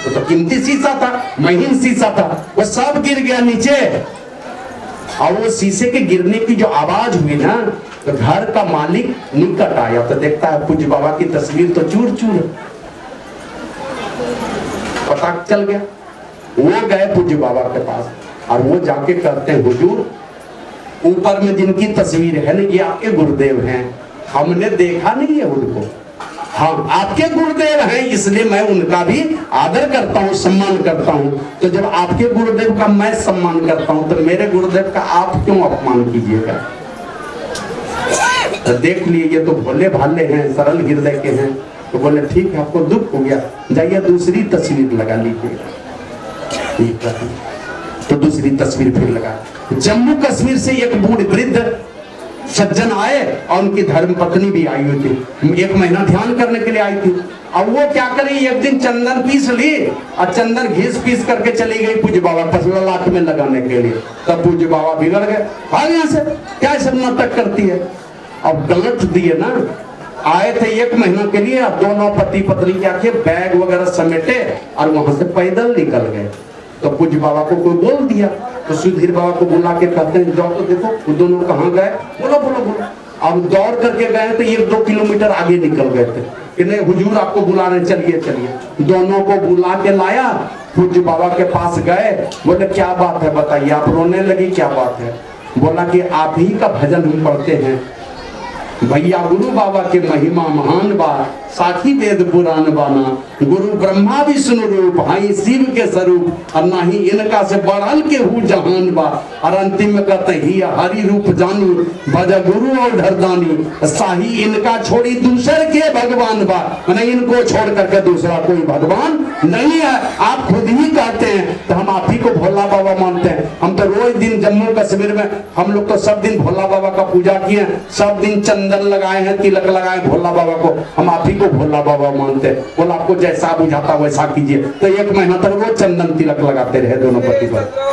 वो तो कीमती शीशा था, महीन शीशा था, वो सब गिर गया नीचे। और वो शीशे के गिरने की जो आवाज हुई ना, तो घर का मालिक निकट आया, तो देखता है पूज्य बाबा की तस्वीर तो चूर चूर, पता चल गया। वो गए पूज्य बाबा के पास, और वो जाके कहते हैं हुजूर ऊपर में जिनकी तस्वीर है ना, ये आपके गुरुदेव हैं, हमने देखा नहीं है उनको। हाँ आपके गुरुदेव हैं, इसलिए मैं उनका भी आदर करता हूँ, सम्मान करता हूँ। तो जब आपके गुरुदेव का मैं सम्मान करता हूँ, तो मेरे गुरुदेव का आप क्यों अपमान कीजिएगा। तो देख लिए ये तो भोले भाले हैं, सरल हृदय के हैं, तो बोले ठीक है आपको दुख हो गया, जाइए दूसरी तस्वीर लगा लीजिएगा। तो दूसरी तस्वीर फिर लगा। जम्मू कश्मीर से एक बूढ़ वृद्ध सज्जन आए और उनकी धर्म पत्नी भी आई हुई थी, 1 महीना ध्यान करने के लिए आई थी। अब वो क्या करी, एक दिन चंदन पीस ली और चंदन घिस पीस करके चली गई पूज्य बाबा पर ललाट में लगाने के लिए। तब पूज्य बाबा बिगड़ गए, भाग यहाँ से, क्या सब नाटक करती है। अब गलत दिए ना, आए थे 1 महीना के लिए, अब दोनों पति पत्नी क्या किए, बैग वगैरह समेटे और वहां से पैदल निकल गए। तो पूज्य बाबा को कोई बोल दिया, तो सुधीर बाबा को बुला के कहते हैं जाओ तो देखो वो दोनों कहाँ गए, बोलो बोलो बोलो। अब दौड़ करके गए तो 1-2 किलोमीटर आगे निकल गए थे कि नहीं हुजूर आपको बुला रहे, चलिए चलिए। दोनों को बुला के लाया, पूज्य बाबा के पास गए, बोले क्या बात है बताइए। आप रोने लगी, क्या बात है। बोला कि आप ही का भजन हम पढ़ते हैं भैया, गुरु बाबा के महिमा महान बा, साखी वेद पुराण बाना, गुरु ब्रह्मा विष्णु रूप, हाई शिव के स्वरूप, और नहीं इनका से बढ़ल के हु जहान बा। और अंतिम में कहते ही हरि रूप जानी, भज गुरु और धरदानी, साही इनका छोड़ी दूसरे के भगवान बा। मैंने इनको छोड़ करके दूसरा कोई भगवान नहीं है। आप खुद ही कहते हैं तो हम आप ही को भोला बाबा मानते हैं। हम तो रोज दिन जम्मू कश्मीर में हम लोग तो सब दिन भोला बाबा का पूजा किए, सब दिन चंदन लगाए हैं, तिलक लगाए भोला बाबा को, हम आप ही को भोला बाबा मानते हैं। बोला आपको जैसा बुझाता वैसा कीजिए। तो 1 महीना तक वो चंदन तिलक लगाते रहे दोनों पति पत्नी।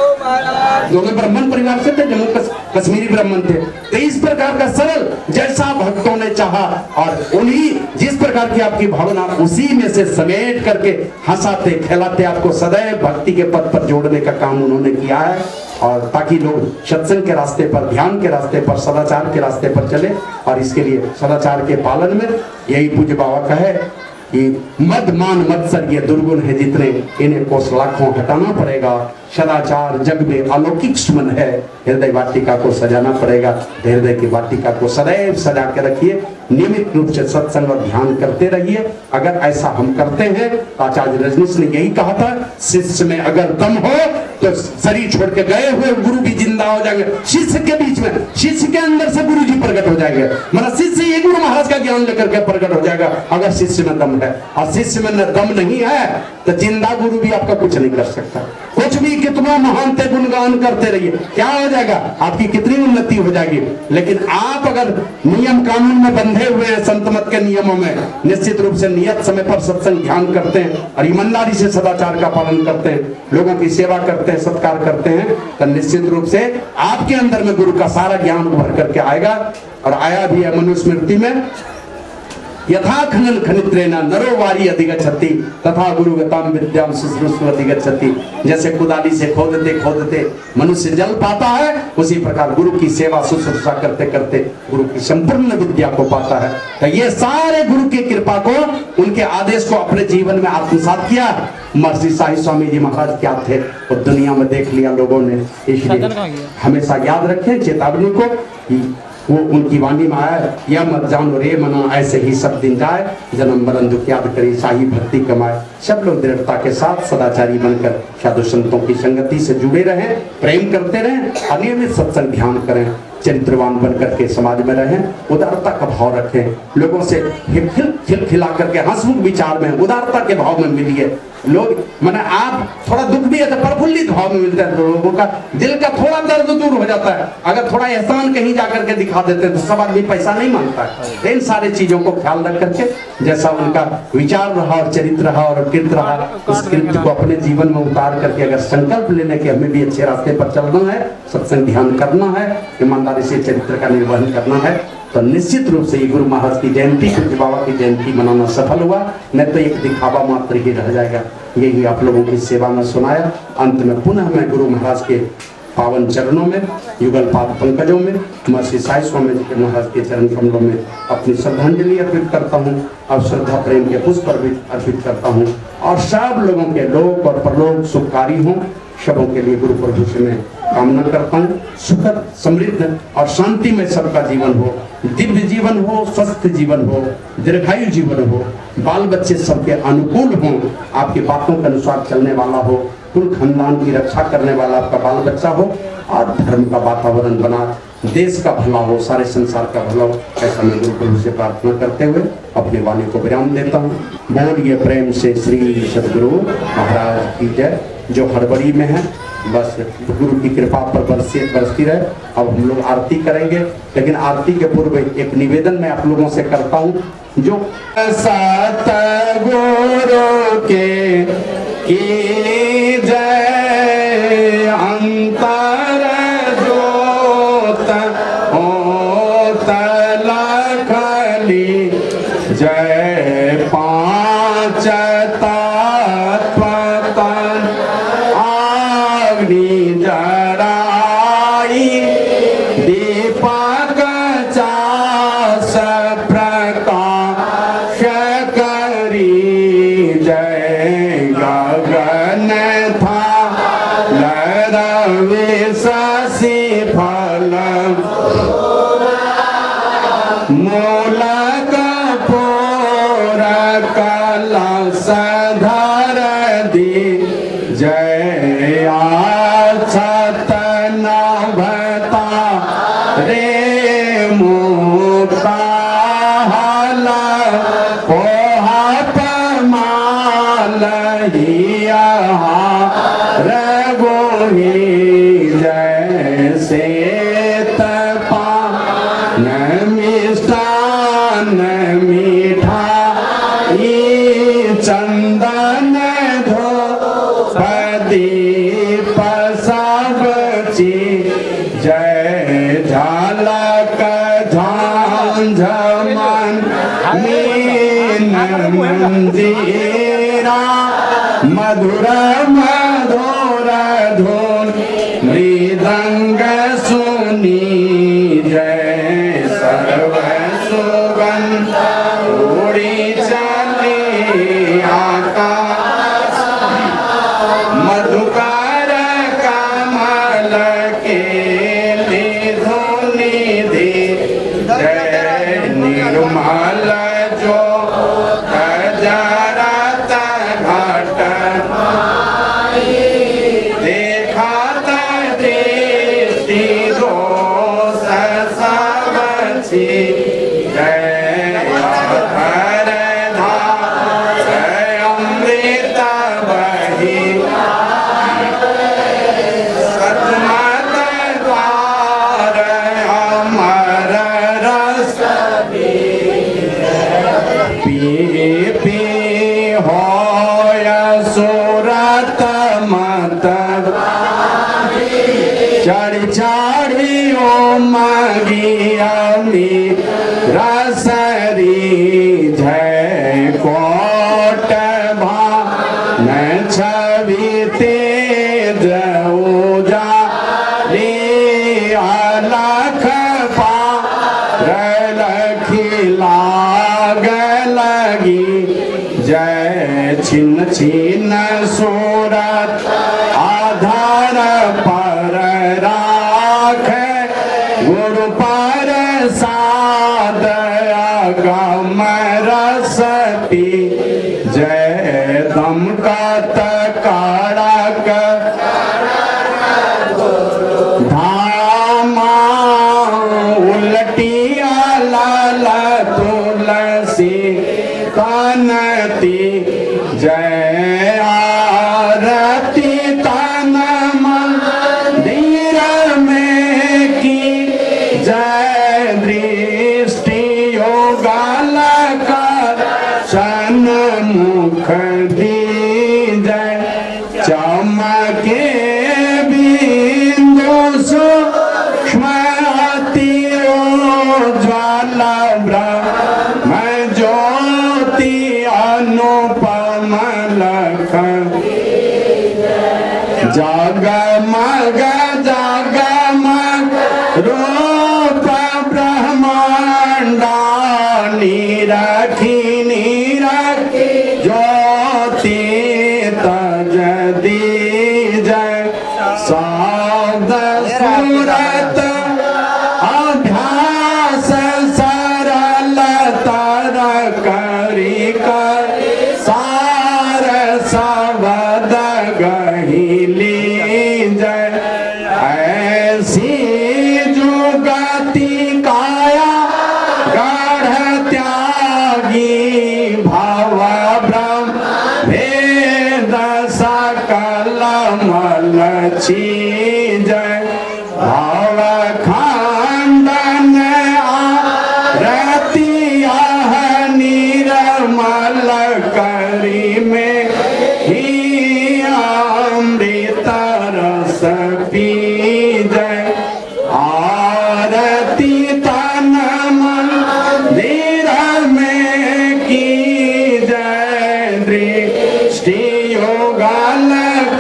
दोनों ब्राह्मण परिवार से थे, जम्मू कश्मीरी ब्राह्मण थे। तो इस प्रकार का सरल जैसा भक्तों ने चाहा और उन्हीं जिस प्रकार की आपकी भावना उसी में से समेट करके हंसाते खिलाते आपको सदैव भक्ति के पद पर जोड़ने का काम उन्होंने किया है। और ताकि लोग सत्संग के रास्ते पर, ध्यान के रास्ते पर, सदाचार के रास्ते पर चले। और इसके लिए सदाचार के पालन में यही पूज्य बाबा का है कि मद मान मत्सर ये दुर्गुण है जितने, इन्हें कोस लाखों हटाना पड़ेगा। सदाचार जग में अलौकिक सुमन है, हृदय वाटिका को सजाना पड़ेगा। हृदय की वाटिका को सदैव सजा के रखिए, नियमित रूप से सत्संग और ध्यान करते रहिए। अगर ऐसा हम करते हैं तो आचार्य रजनीश ने यही कहा था, शिष्य में अगर दम हो तो शरीर छोड़ के गए हुए गुरु भी जिंदा हो जाएंगे। शिष्य के बीच में, शिष्य के अंदर से गुरु जी प्रकट हो जाएंगे। मतलब शिष्य ये गुरु महाराज का ज्ञान लेकर के प्रकट हो जाएगा अगर शिष्य में दम है। और शिष्य में दम नहीं है तो जिंदा गुरु भी आपका कुछ नहीं कर सकता। कुछ भी कितना महान थे गुणगान करते रहिए, क्या हो जाएगा, आपकी कितनी उन्नति हो जाएगी। लेकिन आप अगर नियम कानून में बंधे हुए हैं, संत मत के नियमों में, निश्चित रूप से नियत समय पर सत्संग ध्यान करते हैं और ईमानदारी से सदाचार का पालन करते हैं, लोगों की सेवा करते हैं, सत्कार करते हैं, तो निश्चित रूप से आपके अंदर में गुरु का सारा ज्ञान उभर करके आएगा। और आया भी है मनुस्मृति में, यथा खनन खनित्रेण नरो वारी अधिगच्छति तथा गुरुगताम विद्याम शुश्रूषु अधिगच्छति। जैसे कुदाली से खोदते खोदते मनुष्य जल पाता है, उसी प्रकार गुरु की सेवा शुश्रूषा करते करते गुरु की संपूर्ण विद्या को पाता है। तो ये सारे गुरु की कृपा को, उनके आदेश को अपने जीवन में आत्मसात किया। महर्षि साई स्वामी जी महाराज क्या थे वो दुनिया में देख लिया लोगों ने। इसलिए हमेशा याद रखें चेतावनी को कि वो उनकी वाणी में आया, या मत जानो रे मना ऐसे ही सब दिन जाए, जन्म मरण दुख याद करी शाही भक्ति कमाए। सब लोग दृढ़ता के साथ सदाचारी बनकर साधु संतों की संगति से जुड़े रहें, प्रेम करते रहें, अनियमित सत्संग ध्यान करें, चरित्रवान बनकर के समाज में रहें, उदारता का भाव रखें, लोगों से खिलखिला करके हंसमुख विचार में उदारता के भाव में मिलिए। लोग माने आप थोड़ा दुख भी है तो प्रफुल्लित भाव में मिलता है, तो लोगों का दिल का थोड़ा दर्द दूर हो जाता है। अगर थोड़ा एहसान कहीं जाकर के दिखा देते हैं तो सब आदमी पैसा नहीं मांगता है। इन सारे चीजों को ख्याल रख करके जैसा उनका विचार रहा और चरित्र रहा और कृत रहा, उस कृत को अपने जीवन में उतार करके अगर संकल्प लेने के हमें भी अच्छे रास्ते पर चलना है, सत्संग ध्यान करना है, ईमानदारी से चरित्र का निर्वहन करना है, तो निश्चित रूप से ये गुरु महाराज की जयंती, पूज्य बाबा की जयंती मनाना सफल हुआ। नहीं तो एक दिखावा मात्र ही रह जाएगा। यही आप लोगों की सेवा में सुनाया। अंत में पुनः मैं गुरु महाराज के पावन चरणों में, युगल पाद पंकजों में, महर्षि साई स्वामी जी के महाराज के चरण कमलों में अपनी श्रद्धांजलि अर्पित करता हूँ और श्रद्धा प्रेम के पुष्प अर्पित करता हूँ। और सब लोगों के लोक और परलोक सुखकारी हों, सबों के लिए गुरु प्रभु से मैं कामना करता हूँ। सुखद, समृद्ध और शांति में सबका जीवन हो, दिव्य जीवन हो, स्वस्थ जीवन हो, दीर्घायु जीवन हो, बाल बच्चे सबके अनुकूल हों, आपकी बातों के अनुसार चलने वाला हो, कुल खानदान की रक्षा करने वाला आपका बाल बच्चा हो और धर्म का वातावरण बना, देश का भला हो, सारे संसार का भला हो, ऐसा मैं गुरु प्रभु से प्रार्थना करते हुए अपनी वाणी को विराम देता हूँ। बोलिए प्रेम से श्री सद्गुरु महाराज की जय। जो हड़बड़ी में है बस गुरु की कृपा पर बरसती रहे। अब हम लोग आरती करेंगे, लेकिन आरती के पूर्व एक निवेदन मैं आप लोगों से करता हूँ। जो सतगुरु के की जय, अंतर जोत होत लखली जय, पांच तत्व तन अग्नि जराई, दीपक चास प्रकाश करी जय, गगन था लरवे शशि फल मूलक पोर कलश धर दी जय, आछत नभता रे मुक्ता हल पोहा पमाल हिया रघोही जय, से पान मिष्टान मीठा चंदन धूप दीप सब चीज जय, झलक झांझमन मीन मंजीरा, मधुर मधुर धुन मृदंग सुनी जय, सर्व सुगंध उड़ी चली आकाश, मधुकर कमल के धुनि दे जय, निर्मल जो जरत घट देखत दृष्टि दोष सब छी जय, हर धार अमृत बही सतमत द्वार अमर रस पी पी होय सुरत मत चढ़ चढ़ी ओ मगियमी रसरी जय, कोट भान छवि तेज उजाली, अलख पार लखी लाग लगी जय, छिन छिन सूरत आधार पर राख, गुरु पर साद अगम रस पी जय, दमकत कारक धामा उलटिया लाल तुलसी कानती जय, आरती तन मंदिर में की जय, दृष्टि योगाल कर सन्मुख दी जय, चमके बिंदु सूक्ष्म अति ज्वाला ब्रह्म ज्योति अनुपम लख जगमग जगमग रूप ब्रह्मांडा निरखी निरखी ज्योति तज दी जय, शब्द सूरत अभ्यास सरल तर करी कर सार शब्द गहिली जय, ऐसी जुगति काया गढ़ त्यागी भव ब्रह्म वेद सकल मल लक्षी जय भाव खंडन आरतिया निर्मल करी में ही अमृत रस पी जय आरती तन मन में की जय दृष्टि योगल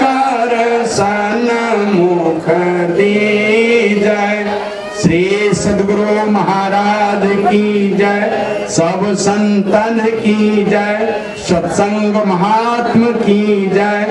कर सन्मुख दी जय श्री सद्गुरु महाराज की जय सब संतन की जय सत्संग महात्म की जय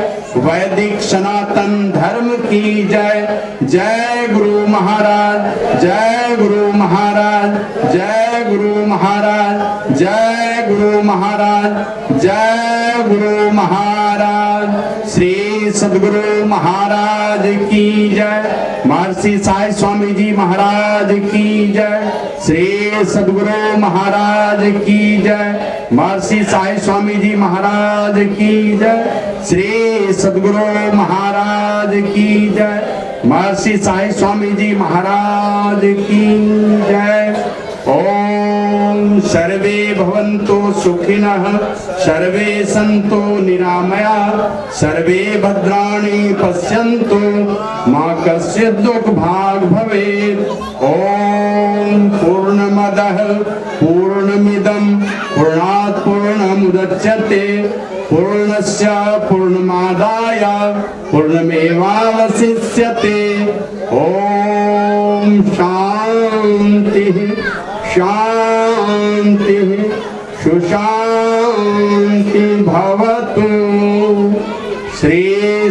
वैदिक सनातन धर्म की जय जय गुरु महाराज जय गुरु महाराज जय गुरु महाराज जय गुरु महाराज जय गुरु महाराज श्री सद्गुरु महाराज की जय महर्षि साई स्वामी जी महाराज की जय श्री सद्गुरु महाराज की जय महर्षि साई स्वामी जी महाराज की जय श्री सद्गुरु महाराज की जय महर्षि साई स्वामी जी महाराज की जय ओम सर्वे भवन्तु सुखिनः सर्वे सन्तु निरामया सर्वे भद्राणि पश्यन्तु मा कश्चित् दुःखभाग् भवेत् ओम पूर्णमदः पूर्णमिदं पूर्णात् पूर्णमुदच्यते पूर्णस्य पूर्णमादाय पूर्णमेवावशिष्यते ओम शांति शांति सुशांति भवतु श्री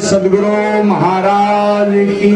सद्गुरु महाराज की